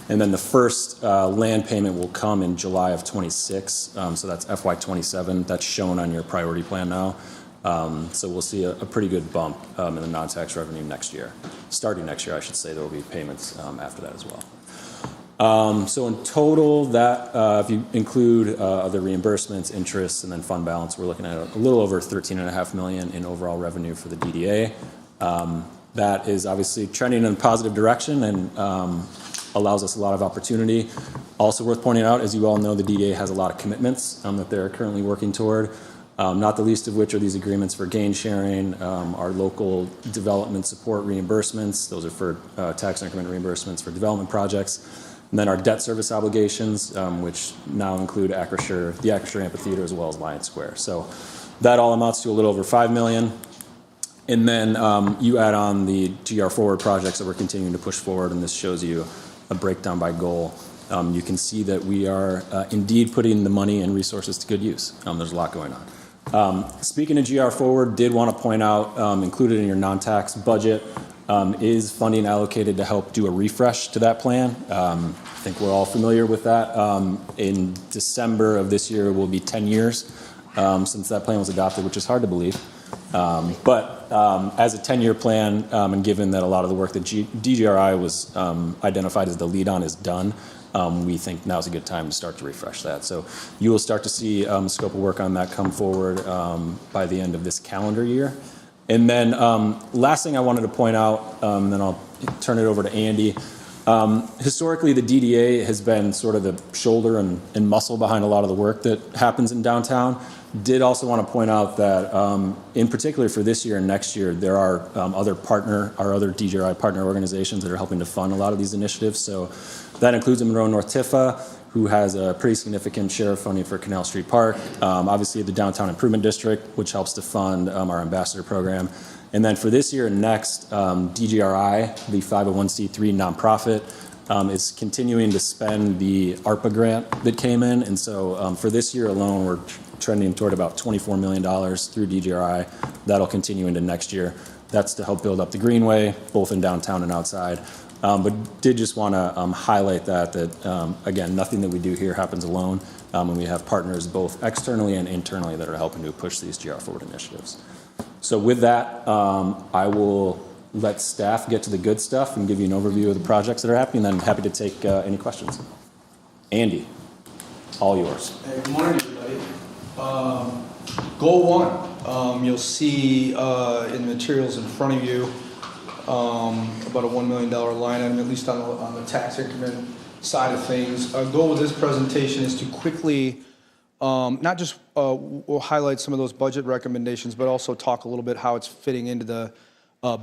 And then the first land payment will come in July of 26, so that's FY27. That's shown on your priority plan now. So we'll see a pretty good bump in the non-tax revenue next year. Starting next year, I should say, there will be payments after that as well. So in total, that if you include other reimbursements, interests, and then fund balance, we're looking at a little over 13.5 million in overall revenue for the DDA. That is obviously trending in a positive direction and allows us a lot of opportunity. Also worth pointing out, as you all know, the DDA has a lot of commitments that they're currently working toward. Not the least of which are these agreements for gain sharing, our local development support reimbursements. Those are for tax increment reimbursements for development projects. And then our debt service obligations, which now include the Acrisure Amphitheater as well as Lion Square. So that all amounts to a little over 5 million. And then you add on the GR Forward projects that we're continuing to push forward, and this shows you a breakdown by goal. You can see that we are indeed putting the money and resources to good use. There's a lot going on. Speaking of GR Forward, did want to point out, included in your non-tax budget, is funding allocated to help do a refresh to that plan. I think we're all familiar with that. In December of this year, it will be 10 years since that plan was adopted, which is hard to believe. But as a 10-year plan, and given that a lot of the work that DGRI was identified as the lead on is done, we think now's a good time to start to refresh that. So you will start to see scope of work on that come forward by the end of this calendar year. And then last thing I wanted to point out, then I'll turn it over to Andy. Historically, the DDA has been sort of the shoulder and muscle behind a lot of the work that happens in downtown. Did also want to point out that, in particular for this year and next year, there are other DGRI partner organizations that are helping to fund a lot of these initiatives. So that includes the Monroe North Tifa, who has a pretty significant share of funding for Canal Street Park. Obviously, the Downtown Improvement District, which helps to fund our ambassador program. And then for this year and next, DGRI, the 501c3 nonprofit, is continuing to spend the ARPA grant that came in. And so for this year alone, we're trending toward about $24 million through DGRI. That'll continue into next year. That's to help build up the Greenway, both in downtown and outside. But did just want to highlight that again, nothing that we do here happens alone. And we have partners both externally and internally that are helping to push these GR Forward initiatives. So with that, I will let staff get to the good stuff and give you an overview of the projects that are happening, and then I'm happy to take any questions. Andy, all yours.
Hey, good morning, everybody. Goal 1, you'll see in the materials in front of you about a $1 million line item, at least on the tax increment side of things. Our goal with this presentation is to quickly not just we'll highlight some of those budget recommendations, but also talk a little bit how it's fitting into the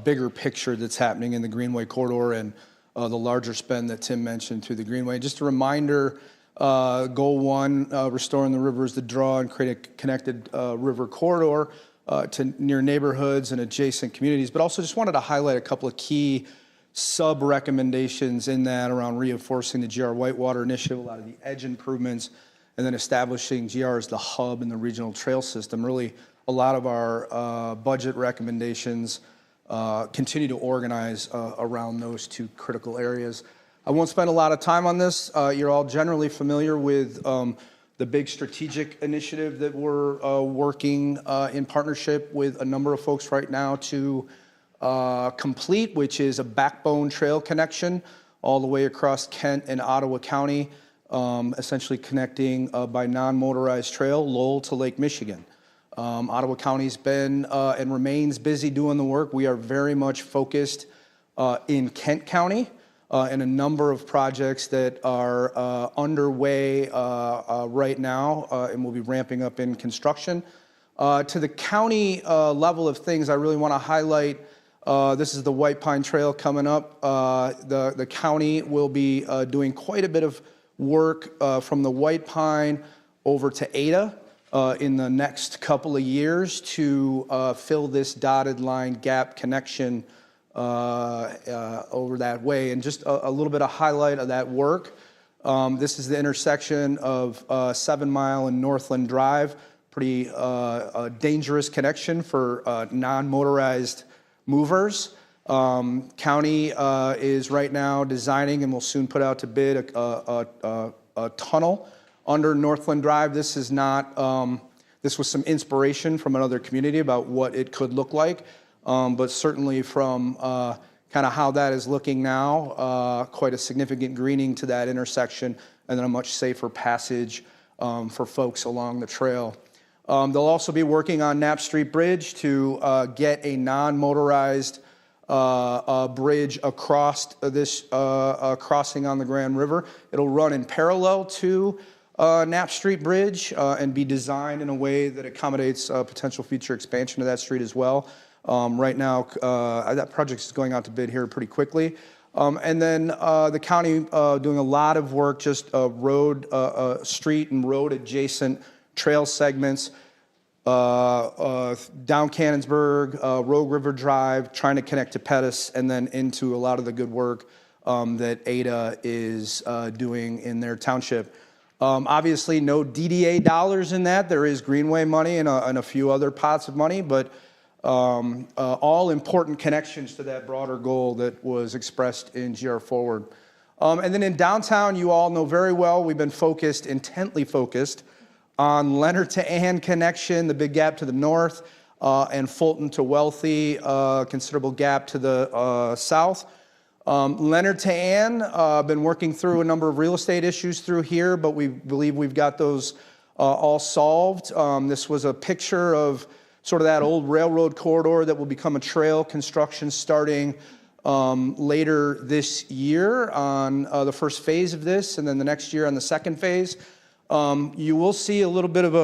bigger picture that's happening in the Greenway corridor and the larger spend that Tim mentioned through the Greenway. Just a reminder, Goal 1, restoring the river as the draw and create a connected river corridor to near neighborhoods and adjacent communities. But also just wanted to highlight a couple of key sub-recommendations in that around reinforcing the GR Whitewater Initiative, a lot of the edge improvements, and then establishing GR as the hub in the regional trail system. Really, a lot of our budget recommendations continue to organize around those two critical areas. I won't spend a lot of time on this. You're all generally familiar with the big strategic initiative that we're working in partnership with a number of folks right now to complete, which is a backbone trail connection all the way across Kent and Ottawa County, essentially connecting by non-motorized trail Lowell to Lake Michigan. Ottawa County's been and remains busy doing the work. We are very much focused in Kent County and a number of projects that are underway right now and will be ramping up in construction. To the county level of things, I really want to highlight, this is the White Pine Trail coming up. The county will be doing quite a bit of work from the White Pine over to Ada in the next couple of years to fill this dotted line gap connection over that way. And just a little bit of highlight of that work. This is the intersection of 7 Mile and Northland Drive. Pretty dangerous connection for non-motorized movers. County is right now designing and will soon put out to bid a tunnel under Northland Drive. This is not, this was some inspiration from another community about what it could look like, but certainly from kind of how that is looking now, quite a significant greening to that intersection, and then a much safer passage for folks along the trail. They'll also be working on Knapp Street Bridge to get a non-motorized bridge across this crossing on the Grand River. It'll run in parallel to Knapp Street Bridge and be designed in a way that accommodates potential future expansion of that street as well. Right now, that project is going out to bid here pretty quickly. And then the county doing a lot of work, just road, street and road adjacent trail segments, down Cannonsburg, Rogue River Drive, trying to connect to Pettus, and then into a lot of the good work that Ada is doing in their township. Obviously, no DDA dollars in that. There is Greenway money and a few other pots of money, but all important connections to that broader goal that was expressed in GR Forward. And then in downtown, you all know very well, we've been focused, intently focused, on Leonard to Ann connection, the big gap to the north, and Fulton to Wealthy, considerable gap to the south. Leonard to Ann, been working through a number of real estate issues through here, but we believe we've got those all solved. This was a picture of sort of that old railroad corridor that will become a trail, construction starting later this year on the first phase of this, and then the next year on the second phase. You will see a little bit of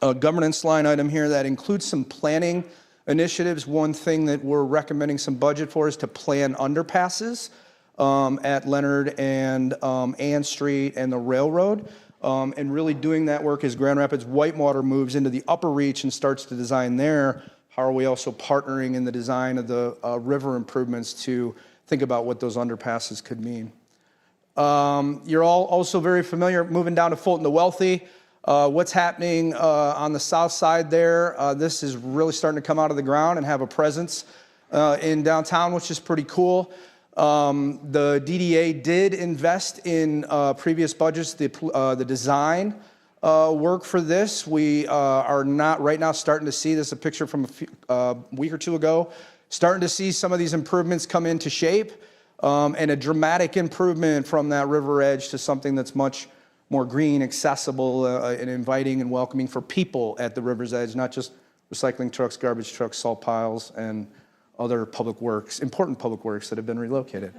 a governance line item here that includes some planning initiatives. One thing that we're recommending some budget for is to plan underpasses at Leonard and Ann Street and the railroad. And really doing that work as Grand Rapids Whitewater moves into the upper reach and starts to design there. How are we also partnering in the design of the river improvements to think about what those underpasses could mean? You're all also very familiar moving down to Fulton to Wealthy. What's happening on the south side there? This is really starting to come out of the ground and have a presence in downtown, which is pretty cool. The DDA did invest in previous budgets the design work for this. We are not right now starting to see this, a picture from a week or two ago, starting to see some of these improvements come into shape, and a dramatic improvement from that river edge to something that's much more green, accessible, and inviting and welcoming for people at the river's edge, not just recycling trucks, garbage trucks, salt piles, and other public works, important public works that have been relocated.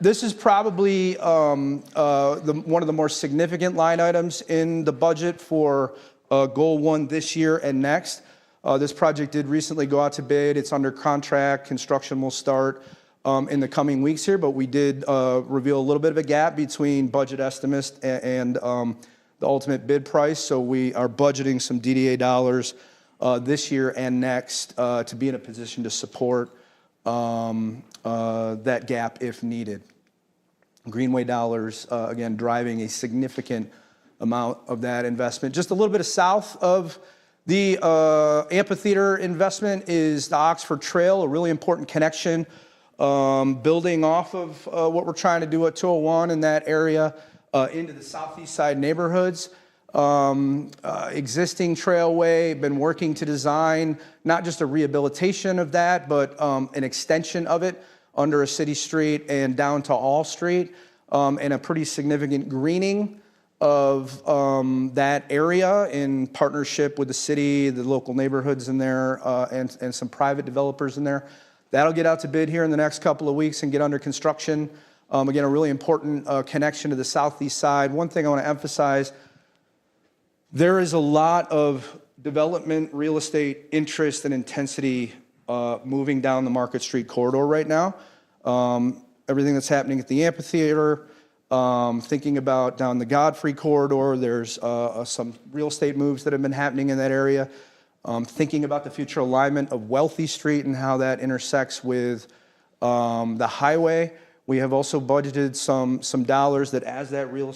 This is probably one of the more significant line items in the budget for Goal 1 this year and next. This project did recently go out to bid. It's under contract. Construction will start in the coming weeks here, but we did reveal a little bit of a gap between budget estimates and the ultimate bid price. So we are budgeting some DDA dollars this year and next to be in a position to support that gap if needed. Greenway dollars, again, driving a significant amount of that investment. Just a little bit of south of the amphitheater investment is the Oxford Trail, a really important connection, building off of what we're trying to do at 201 in that area into the southeast side neighborhoods. Existing trailway, been working to design not just a rehabilitation of that, but an extension of it under a city street and down to All Street, and a pretty significant greening of that area in partnership with the city, the local neighborhoods in there, and some private developers in there. That'll get out to bid here in the next couple of weeks and get under construction. Again, a really important connection to the southeast side. One thing I want to emphasize, there is a lot of development, real estate interest and intensity moving down the Market Street corridor right now. Everything that's happening at the amphitheater, thinking about down the Godfrey corridor, there's some real estate moves that have been happening in that area. Thinking about the future alignment of Wealthy Street and how that intersects with the highway. We have also budgeted some dollars that as that real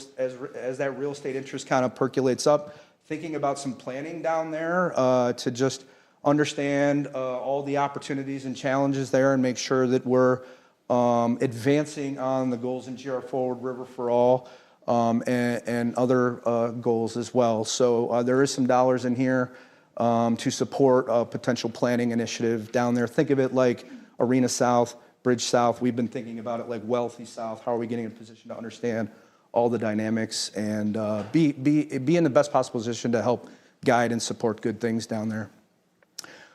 estate interest kind of percolates up, thinking about some planning down there to just understand all the opportunities and challenges there and make sure that we're advancing on the goals in GR Forward, River for All, and other goals as well. So there is some dollars in here to support a potential planning initiative down there. Think of it like Arena South, Bridge South. We've been thinking about it like Wealthy South. How are we getting in a position to understand all the dynamics and be in the best possible position to help guide and support good things down there.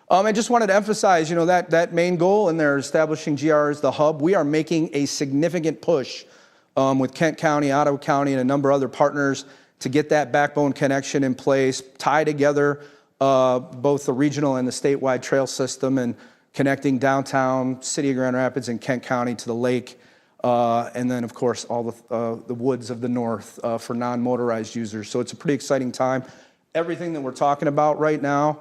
I just wanted to emphasize, that main goal in there, establishing GR as the hub. We are making a significant push with Kent County, Ottawa County, and a number of other partners to get that backbone connection in place, tie together both the regional and the statewide trail system, and connecting downtown, City of Grand Rapids, and Kent County to the lake, and then, of course, all the woods of the north for non-motorized users. So it's a pretty exciting time. Everything that we're talking about right now,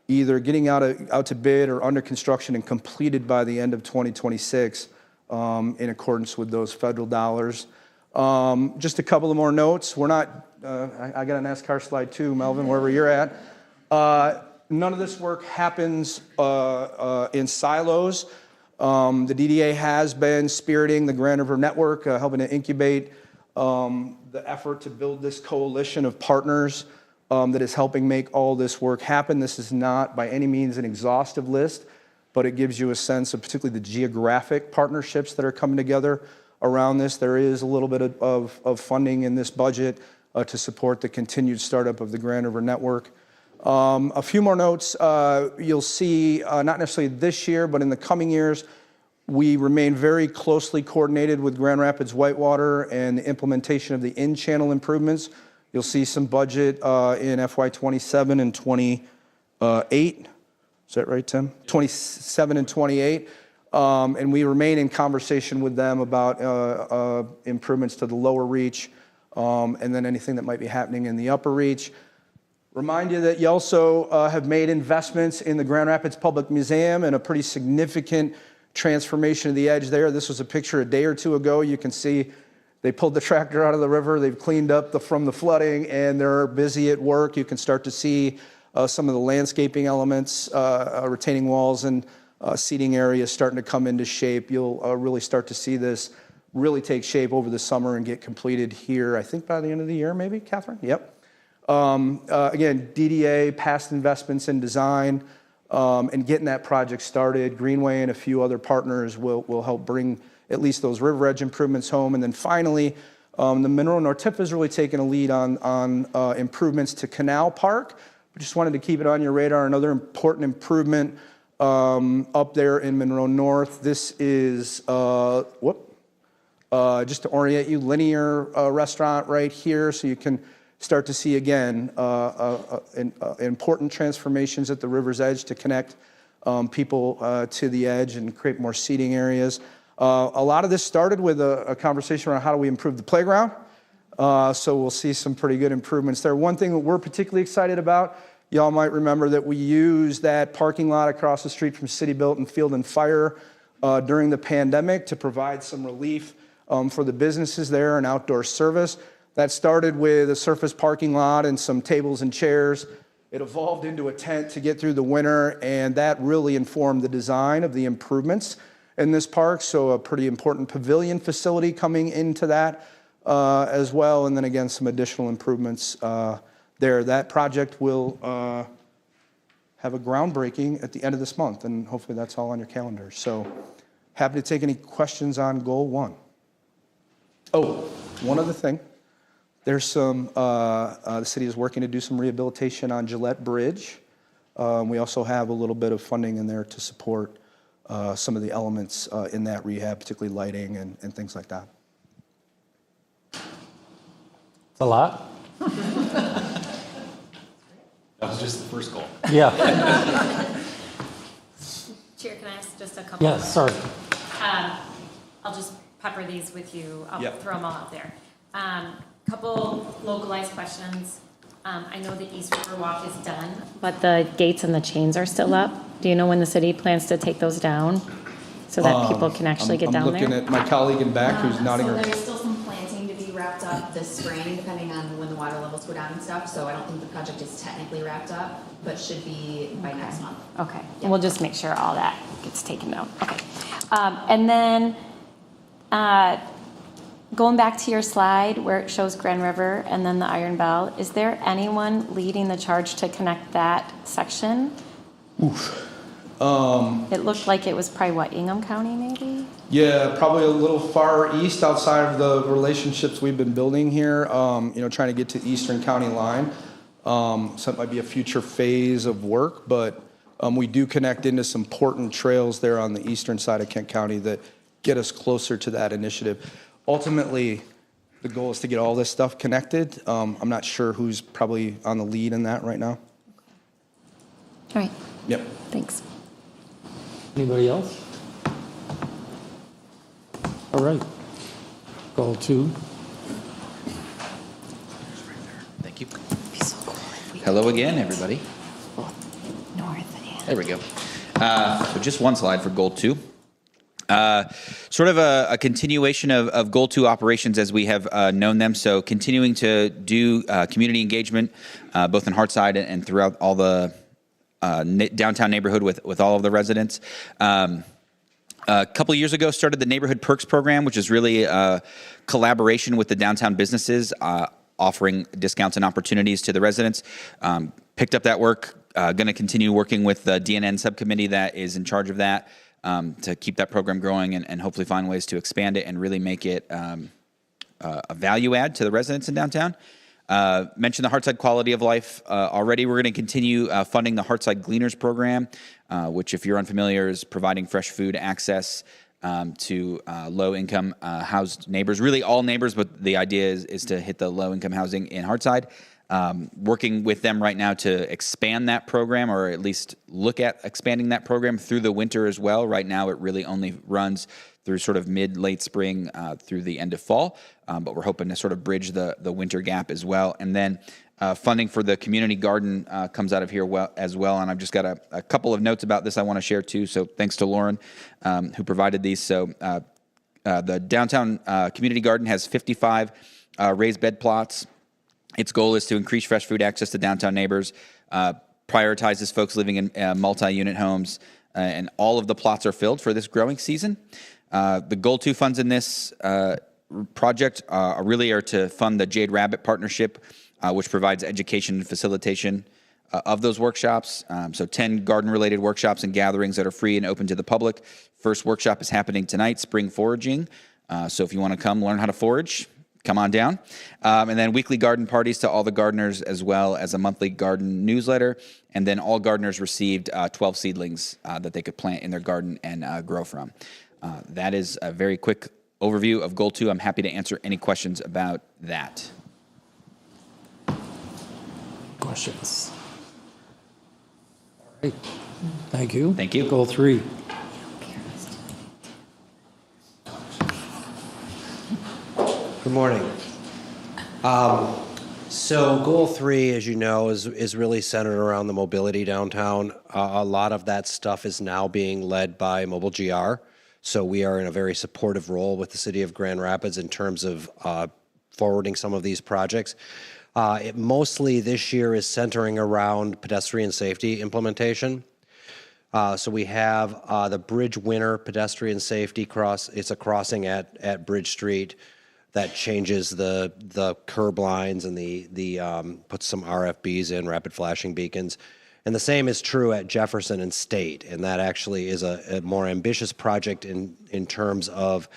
either getting out to bid or under construction and completed by the end of 2026 in accordance with those federal dollars. Just a couple of more notes. We're not, I got an NASCAR slide too, Melvin, wherever you're at. None of this work happens in silos. The DDA has been spearheading the Grand River Network, helping to incubate the effort to build this coalition of partners that is helping make all this work happen. This is not by any means an exhaustive list, but it gives you a sense of particularly the geographic partnerships that are coming together around this. There is a little bit of funding in this budget to support the continued startup of the Grand River Network. A few more notes. You'll see, not necessarily this year, but in the coming years, we remain very closely coordinated with Grand Rapids Whitewater and the implementation of the in-channel improvements. You'll see some budget in FY27 and 28. Is that right, Tim? 27 and 28. And we remain in conversation with them about improvements to the lower reach and then anything that might be happening in the upper reach. Remind you that you also have made investments in the Grand Rapids Public Museum and a pretty significant transformation of the edge there. This was a picture a day or two ago. You can see they pulled the tractor out of the river. They've cleaned up from the flooding, and they're busy at work. You can start to see some of the landscaping elements, retaining walls and seating areas starting to come into shape. You'll really start to see this really take shape over the summer and get completed here, I think by the end of the year, maybe, Catherine? Yep. Again, DDA, past investments in design, and getting that project started. Greenway and a few other partners will help bring at least those river edge improvements home. And then finally, the Monroe Nortif has really taken a lead on improvements to Canal Park. We just wanted to keep it on your radar. Another important improvement up there in Monroe North. This is, just to orient you, Linear Restaurant right here. So you can start to see, again, important transformations at the river's edge to connect people to the edge and create more seating areas. A lot of this started with a conversation around how do we improve the playground. So we'll see some pretty good improvements there. One thing that we're particularly excited about, y'all might remember that we used that parking lot across the street from City Built and Field and Fire during the pandemic to provide some relief for the businesses there and outdoor service. That started with a surface parking lot and some tables and chairs. It evolved into a tent to get through the winter, and that really informed the design of the improvements in this park. So a pretty important pavilion facility coming into that as well. And then again, some additional improvements there. That project will have a groundbreaking at the end of this month, and hopefully that's all on your calendar. So happy to take any questions on goal 1. Oh, one other thing. There's some, the city is working to do some rehabilitation on Gillette Bridge. We also have a little bit of funding in there to support some of the elements in that rehab, particularly lighting and things like that.
It's a lot.
That was just the first goal.
Yeah.
Chair, can I ask just a couple?
Yes, sorry.
I'll just pepper these with you. I'll
Yep.
throw them all out there. Couple localized questions. I know the East River Walk is done.
But the gates and the chains are still up. Do you know when the city plans to take those down so that people can actually get down
I'm looking
there?
at my colleague in back who's nodding
So
her.
there's still some planting to be wrapped up this spring, depending on when the water levels go down and stuff. So I don't think the project is technically wrapped up, but should be by next month.
Okay, and we'll just make sure all that gets taken down. Okay. And then going back to your slide where it shows Grand River and then the Iron Bell, is there anyone leading the charge to connect that section? It looked like it was probably what, Ingham County maybe?
Yeah, probably a little far east outside of the relationships we've been building here, trying to get to the Eastern County line. So it might be a future phase of work, but we do connect into some important trails there on the eastern side of Kent County that get us closer to that initiative. Ultimately, the goal is to get all this stuff connected. I'm not sure who's probably on the lead in that right now.
All right,
Yep.
thanks.
Anybody else? All right. Goal 2.
Thank you. Hello again, everybody.
North.
There we go. So just one slide for goal 2. Sort of a continuation of Goal 2 operations as we have known them. So continuing to do community engagement, both in Hartside and throughout all the downtown neighborhood with all of the residents. A couple years ago, started the Neighborhood Perks program, which is really a collaboration with the downtown businesses, offering discounts and opportunities to the residents. Picked up that work. Going to continue working with the DNN subcommittee that is in charge of that. To keep that program growing and hopefully find ways to expand it and really make it a value add to the residents in downtown. Mentioned the Hartside Quality of Life already. We're going to continue funding the Hartside Gleaners program, which, if you're unfamiliar, is providing fresh food access to low-income housed neighbors. Really all neighbors, but the idea is to hit the low-income housing in Hartside. Working with them right now to expand that program, or at least look at expanding that program through the winter as well. Right now, it really only runs through sort of late spring through the end of fall, but we're hoping to sort of bridge the winter gap as well. And then funding for the community garden comes out of here as well. And I've just got a couple of notes about this I want to share too. So thanks to Lauren who provided these. So the downtown community garden has 55 raised bed plots. Its goal is to increase fresh food access to downtown neighbors, prioritizes folks living in multi-unit homes, and all of the plots are filled for this growing season. The Goal 2 funds in this project really are to fund the Jade Rabbit Partnership, which provides education and facilitation of those workshops. So 10 garden-related workshops and gatherings that are free and open to the public. First workshop is happening tonight, spring foraging. So if you want to come learn how to forage, come on down. And then weekly garden parties to all the gardeners, as well as a monthly garden newsletter. And then all gardeners received 12 seedlings that they could plant in their garden and grow from. That is a very quick overview of Goal 2. I'm happy to answer any questions about that.
Questions? All right. Thank you.
Thank you.
Goal 3.
Good morning. So goal 3, as you know, is really centered around the mobility downtown. A lot of that stuff is now being led by Mobile GR. So we are in a very supportive role with the city of Grand Rapids in terms of forwarding some of these projects. It mostly this year is centering around pedestrian safety implementation. So we have the Bridge Winter pedestrian safety cross. It's a crossing at Bridge Street that changes the curb lines and puts some RFBs in, rapid flashing beacons. And the same is true at Jefferson and State. And that actually is a more ambitious project in terms of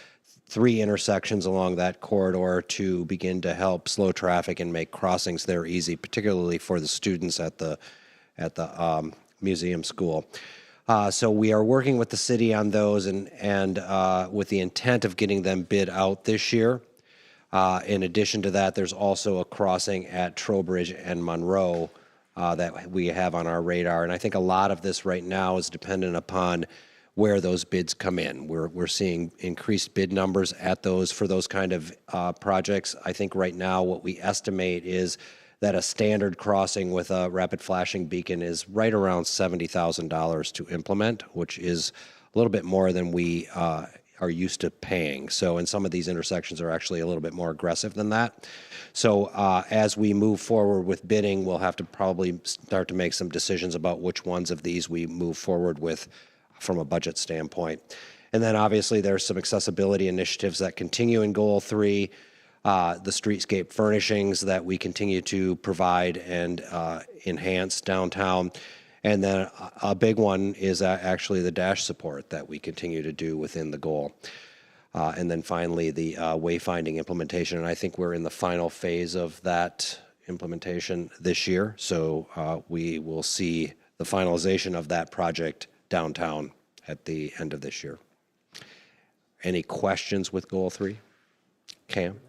3 intersections along that corridor to begin to help slow traffic and make crossings there easy, particularly for the students at the museum school. So we are working with the city on those and with the intent of getting them bid out this year. In addition to that, there's also a crossing at Trowbridge and Monroe that we have on our radar. And I think a lot of this right now is dependent upon where those bids come in. We're seeing increased bid numbers at those for those kind of projects. I think right now what we estimate is that a standard crossing with a rapid flashing beacon is right around $70,000 to implement, which is a little bit more than we are used to paying. So, and some of these intersections are actually a little bit more aggressive than that. So as we move forward with bidding, we'll have to probably start to make some decisions about which ones of these we move forward with from a budget standpoint. And then obviously there's some accessibility initiatives that continue in Goal 3, the streetscape furnishings that we continue to provide and enhance downtown. And then a big one is actually the dash support that we continue to do within the goal. And then finally, the wayfinding implementation. And I think we're in the final phase of that implementation this year. So we will see the finalization of that project downtown at the end of this year. Any questions with Goal 3? Cam?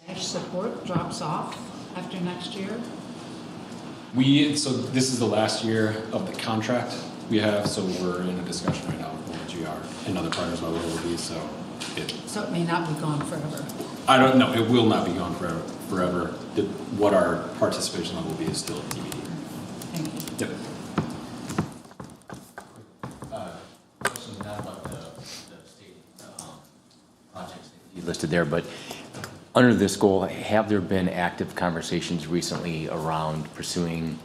Dash support drops off after next year?
So this is the last year of the contract we have, so we're in a discussion right now with GR and other partners about where it will be, so
it may not be gone forever.
I don't know, it will not be gone forever. What our participation level will be is still TBD.
Thank you.
Yep.
Question not about the state projects that you listed there, but under this goal, have there been active conversations recently around pursuing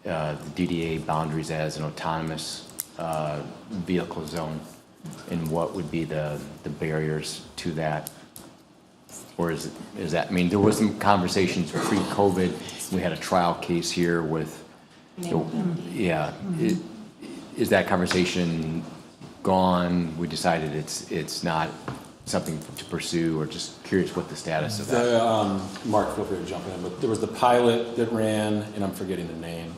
the DDA boundaries as an autonomous vehicle zone? And what would be the barriers to that? Or is that, I mean, there was some conversations pre-COVID. We had a trial case here with, is that conversation gone? We decided it's not something to pursue, or just curious what the status of that.
Mark, feel free to jump in, but there was the pilot that ran, and I'm forgetting the name.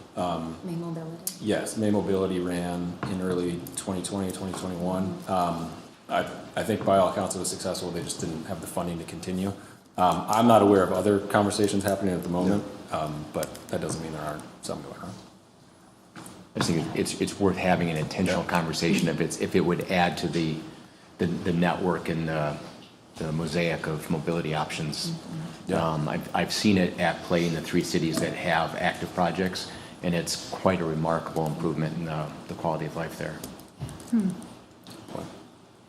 May Mobility.
Yes, May Mobility ran in early 2020, 2021. I think by all accounts it was successful. They just didn't have the funding to continue. I'm not aware of other conversations happening at the moment, but that doesn't mean there aren't some going on.
I just think it's worth having an intentional conversation if it would add to the network and the mosaic of mobility options. I've seen it at play in the 3 cities that have active projects, and it's quite a remarkable improvement in the quality of life there.
I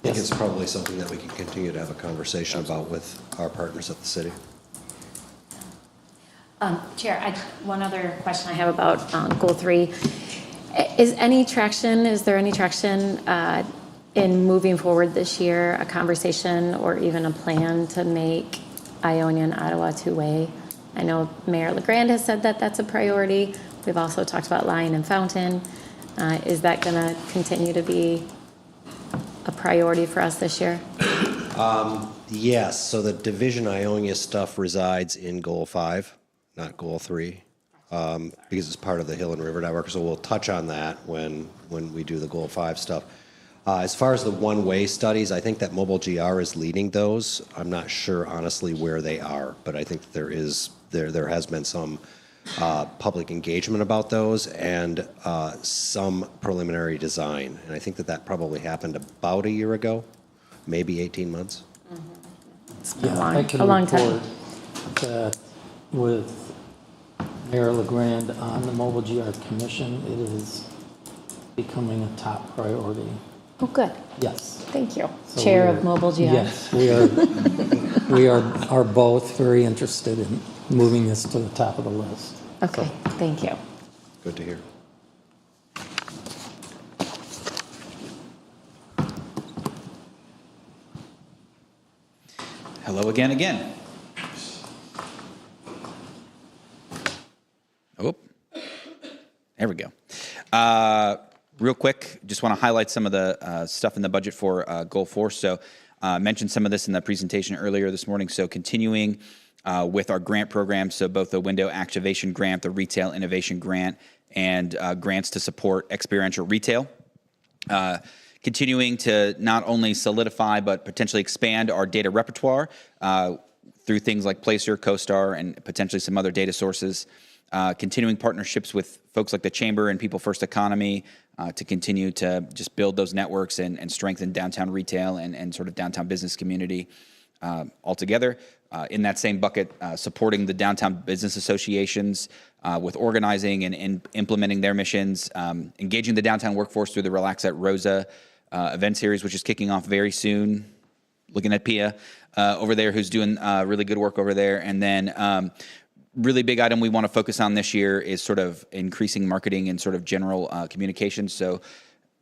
think it's probably something that we can continue to have a conversation about with our partners at the city.
Chair, one other question I have about Goal 3. Is there any traction in moving forward this year, a conversation or even a plan to make Ionia and Ottawa two-way? I know Mayor LeGrand has said that that's a priority. We've also talked about Lion and Fountain. Is that going to continue to be a priority for us this year?
Yes, so the Division Ionia stuff resides in Goal 5, not Goal 3, because it's part of the Hill and River Network, so we'll touch on that when we do the Goal 5 stuff. As far as the one-way studies, I think that Mobile GR is leading those. I'm not sure, honestly, where they are, but I think there has been some public engagement about those and some preliminary design. And I think that probably happened about a year ago, maybe 18 months.
It's been
Yeah, I can
a long time.
report that with Mayor LeGrand on the Mobile GR Commission, it is becoming a top priority.
Oh, good.
Yes.
Thank you.
So
Chair
we
of
are-
Mobile GR.
Yes, we are both very interested in moving this to the top of the list.
Okay, thank you.
Good to hear.
Hello again. Oh, there we go. Real quick, just want to highlight some of the stuff in the budget for Goal 4. So mentioned some of this in the presentation earlier this morning. So continuing with our grant program, so both the Window Activation Grant, the Retail Innovation Grant, and grants to support experiential retail. Continuing to not only solidify but potentially expand our data repertoire through things like Placer, CoStar, and potentially some other data sources. Continuing partnerships with folks like the Chamber and People First Economy to continue to just build those networks and strengthen downtown retail and sort of downtown business community altogether. In that same bucket, supporting the downtown business associations with organizing and implementing their missions, engaging the downtown workforce through the Relax at Rosa event series, which is kicking off very soon. Looking at Pia over there, who's doing really good work over there. And then really big item we want to focus on this year is sort of increasing marketing and sort of general communications. So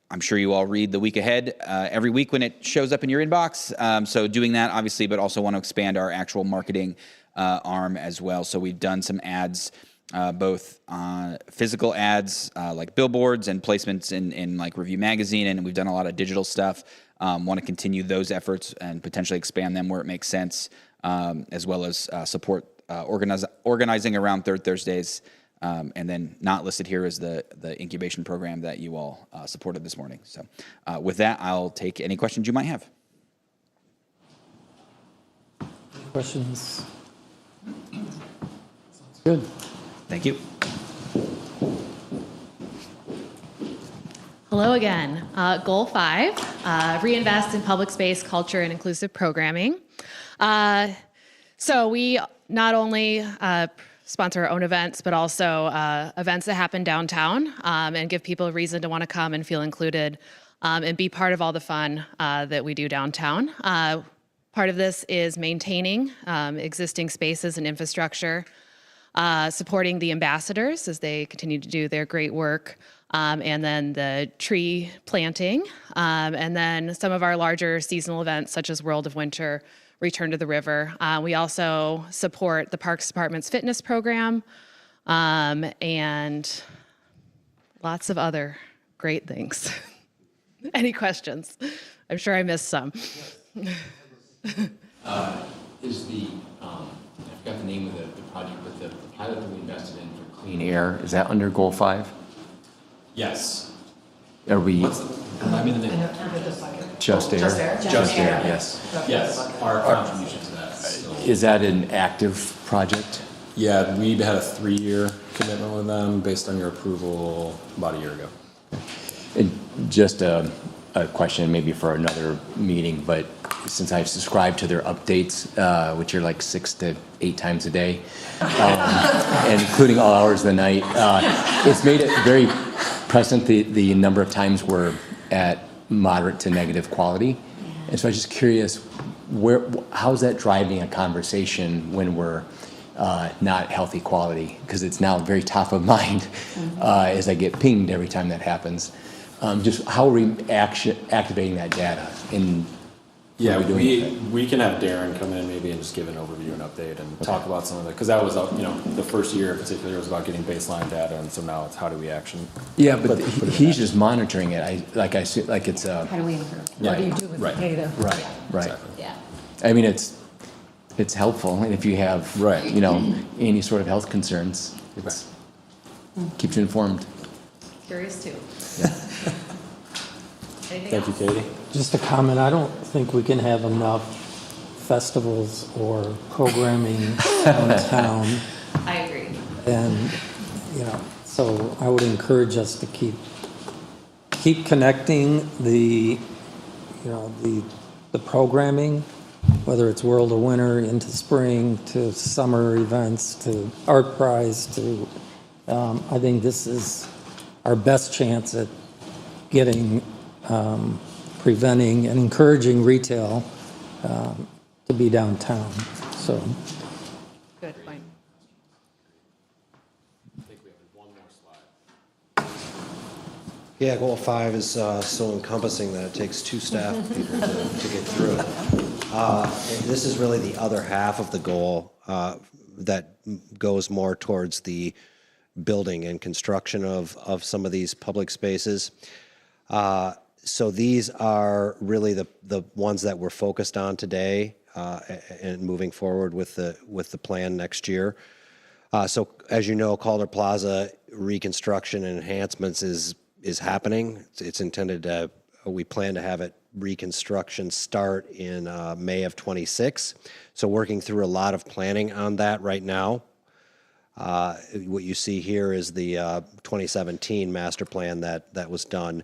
I'm sure you all read the week ahead every week when it shows up in your inbox. So doing that, obviously, but also want to expand our actual marketing arm as well. So we've done some ads, both physical ads like billboards and placements in like Review Magazine, and we've done a lot of digital stuff. Want to continue those efforts and potentially expand them where it makes sense, as well as support organizing around Third Thursdays. And then not listed here is the incubation program that you all supported this morning. So with that, I'll take any questions you might have.
Questions? Sounds good.
Thank you.
Hello again. Goal 5, reinvest in public space, culture, and inclusive programming. So we not only sponsor our own events, but also events that happen downtown and give people a reason to want to come and feel included and be part of all the fun that we do downtown. Part of this is maintaining existing spaces and infrastructure, supporting the ambassadors as they continue to do their great work, and then the tree planting, and then some of our larger seasonal events such as World of Winter, Return to the River. We also support the Parks Department's fitness program and lots of other great things. Any questions? I'm sure I missed some.
Is the, I forgot the name of the project, but the pilot that we invested in for clean air, is that under Goal 5?
Yes.
Are we?
Remind me the name.
Just Air? Just Air, yes.
Yes, our contribution to that.
Is that an active project?
Yeah, we had a 3-year commitment with them based on your approval about a year ago.
And just a question maybe for another meeting, but since I've subscribed to their updates, which are like 6 to 8 times a day, and including all hours of the night, it's made it very present the number of times we're at moderate to negative quality. And so I was just curious, how's that driving a conversation when we're not healthy quality? Because it's now very top of mind as I get pinged every time that happens. Just how are we activating that data?
Yeah, we can have Darren come in maybe and just give an overview and update and talk about some of it. Because that was, the first year in particular was about getting baseline data, and so now it's how do we action?
Yeah, but he's just monitoring it. I see, like it's a.
How do we improve?
Right.
What do you do with the data?
Right. Right.
Exactly.
Yeah.
I mean, it's helpful, and if you have any sort of health concerns, it keeps you informed.
Curious too.
Thank you, Katie.
Just a comment, I don't think we can have enough festivals or programming downtown.
I agree.
And, so I would encourage us to keep connecting the programming whether it's World of Winter into spring to summer events to Art Prize to, I think this is our best chance at getting, preventing and encouraging retail to be downtown. So.
Good point.
Yeah, goal 5 is so encompassing that it takes 2 staff people to get through it. This is really the other half of the goal that goes more towards the building and construction of some of these public spaces. So these are really the ones that we're focused on today and moving forward with the plan next year. So as you know, Calder Plaza reconstruction and enhancements is happening. It's intended to, we plan to have it reconstruction start in May of 26. So working through a lot of planning on that right now. What you see here is the 2017 master plan that was done.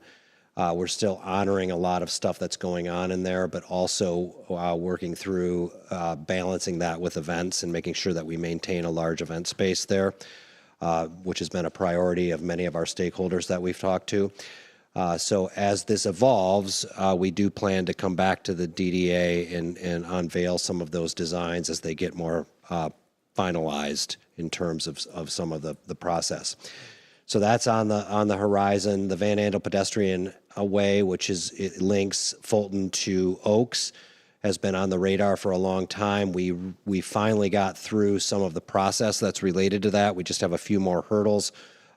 We're still honoring a lot of stuff that's going on in there, but also working through balancing that with events and making sure that we maintain a large event space there, which has been a priority of many of our stakeholders that we've talked to. So as this evolves, we do plan to come back to the DDA and unveil some of those designs as they get more finalized in terms of some of the process. So that's on the horizon. The Van Andel Pedestrian Way, which it links Fulton to Oaks, has been on the radar for a long time. We finally got through some of the process that's related to that. We just have a few more hurdles,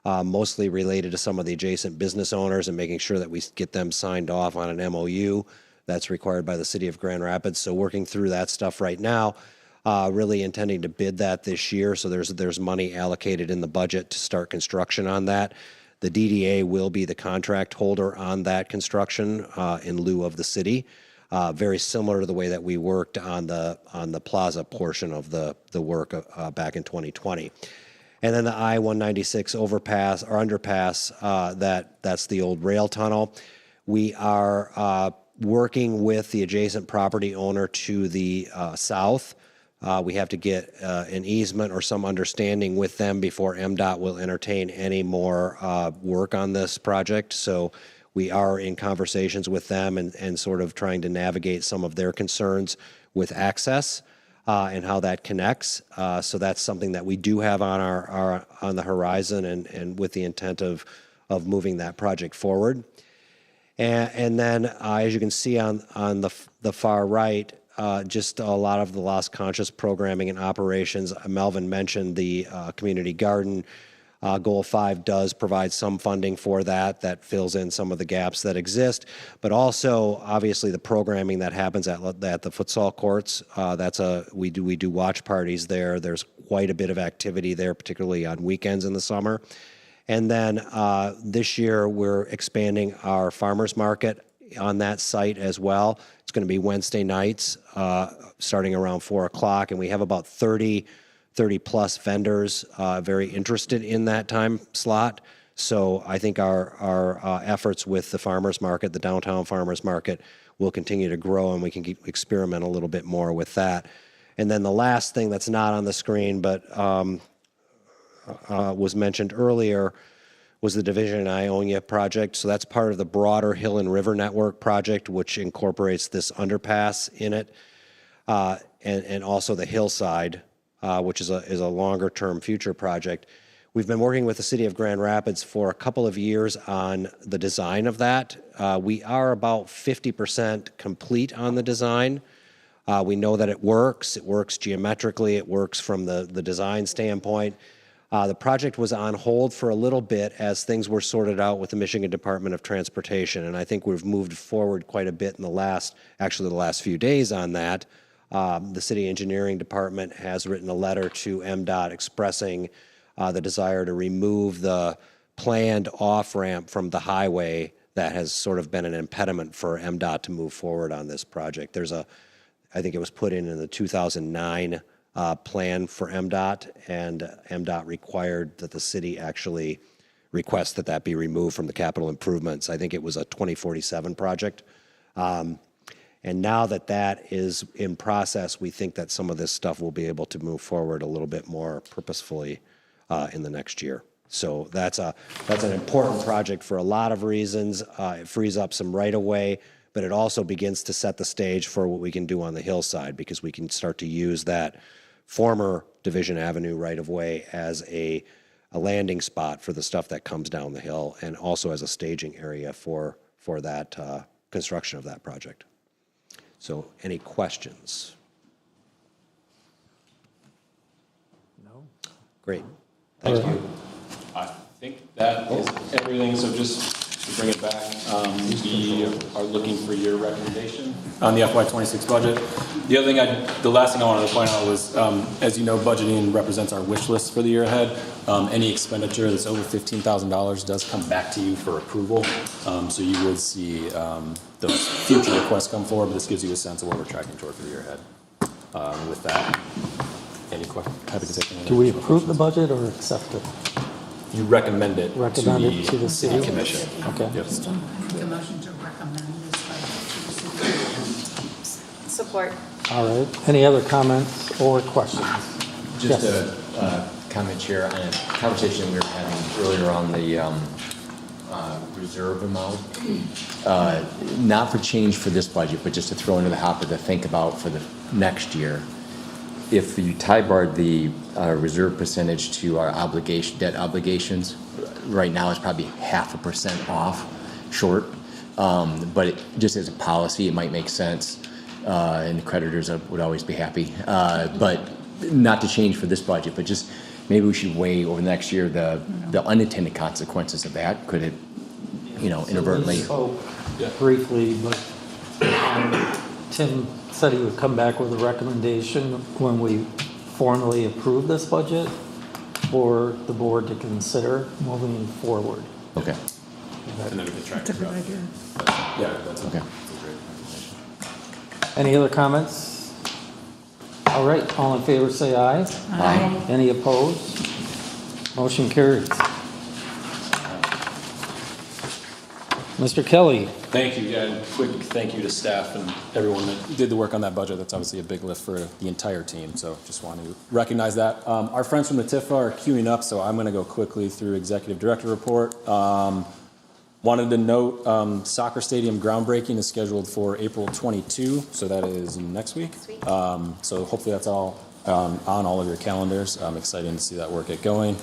mostly related to some of the adjacent business owners and making sure that we get them signed off on an MOU that's required by the city of Grand Rapids. So working through that stuff right now. Really intending to bid that this year, so there's money allocated in the budget to start construction on that. The DDA will be the contract holder on that construction in lieu of the city, very similar to the way that we worked on the plaza portion of the work back in 2020. And then the I-196 overpass or underpass, that's the old rail tunnel. We are working with the adjacent property owner to the south. We have to get an easement or some understanding with them before MDOT will entertain any more work on this project. So we are in conversations with them and sort of trying to navigate some of their concerns with access and how that connects. So that's something that we do have on on the horizon and with the intent of moving that project forward. And then as you can see on the far right, just a lot of the lost conscious programming and operations. Melvin mentioned the community garden. Goal 5 does provide some funding for that fills in some of the gaps that exist, but also obviously the programming that happens at the futsal courts. We do watch parties there. There's quite a bit of activity there, particularly on weekends in the summer. And then this year we're expanding our farmers market on that site as well. It's going to be Wednesday nights starting around 4 o'clock, and we have about 30 plus vendors very interested in that time slot. So I think our efforts with the farmers market, the downtown farmers market, will continue to grow, and we can experiment a little bit more with that. And then the last thing that's not on the screen but was mentioned earlier was the Division and Ionia project. So that's part of the broader Hill and River Network project, which incorporates this underpass in it, and also the hillside, which is a longer term future project. We've been working with the city of Grand Rapids for a couple of years on the design of that. We are about 50% complete on the design. We know that it works geometrically, it works from the design standpoint. The project was on hold for a little bit as things were sorted out with the Michigan Department of Transportation, and I think we've moved forward quite a bit in the last few days on that. The city engineering department has written a letter to MDOT expressing the desire to remove the planned off-ramp from the highway that has sort of been an impediment for MDOT to move forward on this project. I think it was put in the 2009 plan for MDOT, and MDOT required that the city actually request that be removed from the capital improvements. I think it was a 2047 project. And now that that is in process, we think that some of this stuff will be able to move forward a little bit more purposefully in the next year. So that's an important project for a lot of reasons. It frees up some right-of-way, but it also begins to set the stage for what we can do on the hillside, because we can start to use that former Division Avenue right-of-way as a landing spot for the stuff that comes down the hill, and also as a staging area for that construction of that project. So any questions?
No.
Great.
Thank you. I think that is everything, so just to bring it back, we are looking for your recommendation on the FY26 budget. The last thing I wanted to point out was, as you know, budgeting represents our wish list for the year ahead. Any expenditure that's over $15,000 does come back to you for approval. So you would see those future requests come forward, but this gives you a sense of what we're tracking toward for the year ahead. With that, any questions? Happy to take any.
Do we approve the budget or accept it?
You recommend it
To the city
commission.
Okay.
Yes.
Make a motion to recommend this budget to the city.
Support.
All right. Any other comments or questions?
Just
Yes.
a comment, Chair, on a conversation we were having earlier on the reserve amount. Not for change for this budget, but just to throw into the hopper to think about for the next year. If you tie-barred the reserve percentage to our debt obligations, right now it's probably 0.5% off short. But just as a policy, it might make sense, and the creditors would always be happy. But not to change for this budget, but just maybe we should weigh over the next year the unintended consequences of that. Could it, inadvertently?
So we spoke briefly, but Tim said he would come back with a recommendation when we formally approve this budget for the board to consider moving forward.
Okay.
And then we can track.
That's a good idea.
Yeah, that's
Okay.
a great recommendation.
Any other comments? All right, all in favor say aye.
Aye.
Any opposed? Motion carries. Mr. Kelly.
Thank you. Yeah, and quick thank you to staff and everyone that did the work on that budget. That's obviously a big lift for the entire team, so just want to recognize that. Our friends from the TIFA are queuing up, so I'm going to go quickly through Executive Director report. Wanted to note soccer stadium groundbreaking is scheduled for April 22, so that is next week. So hopefully that's all on all of your calendars. I'm excited to see that work get going.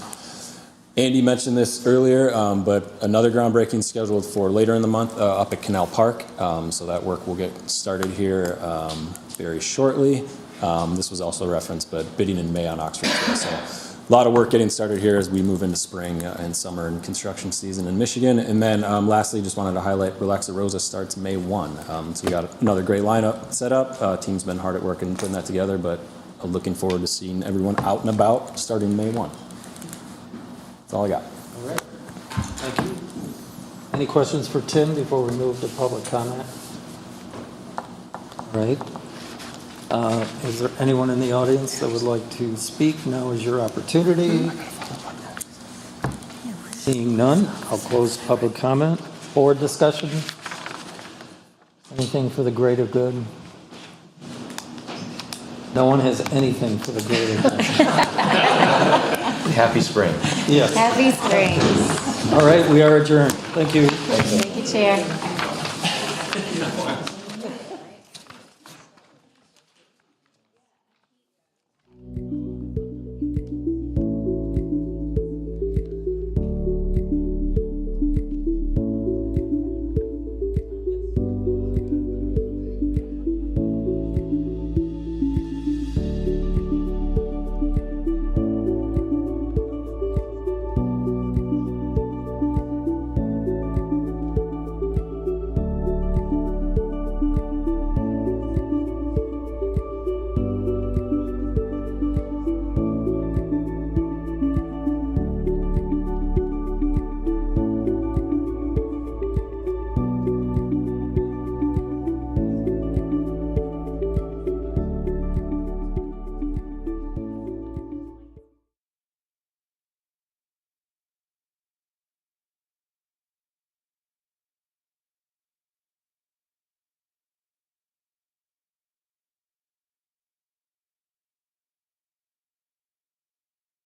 Andy mentioned this earlier, but another groundbreaking scheduled for later in the month up at Canal Park. So that work will get started here very shortly. This was also referenced, but bidding in May on Oxford Trail. So a lot of work getting started here as we move into spring and summer and construction season in Michigan. And then lastly, just wanted to highlight Relax at Rosa starts May 1. So we got another great lineup set up. Team's been hard at work in putting that together, but looking forward to seeing everyone out and about starting May 1. That's all I got.
All right, thank you. Any questions for Tim before we move to public comment? All right. Is there anyone in the audience that would like to speak? Now is your opportunity. Seeing none, I'll close public comment. Board discussion? Anything for the greater good? No one has anything for the greater good.
Happy spring.
Yes.
Happy Springs.
All right, we are adjourned. Thank you.
Thank you, Chair.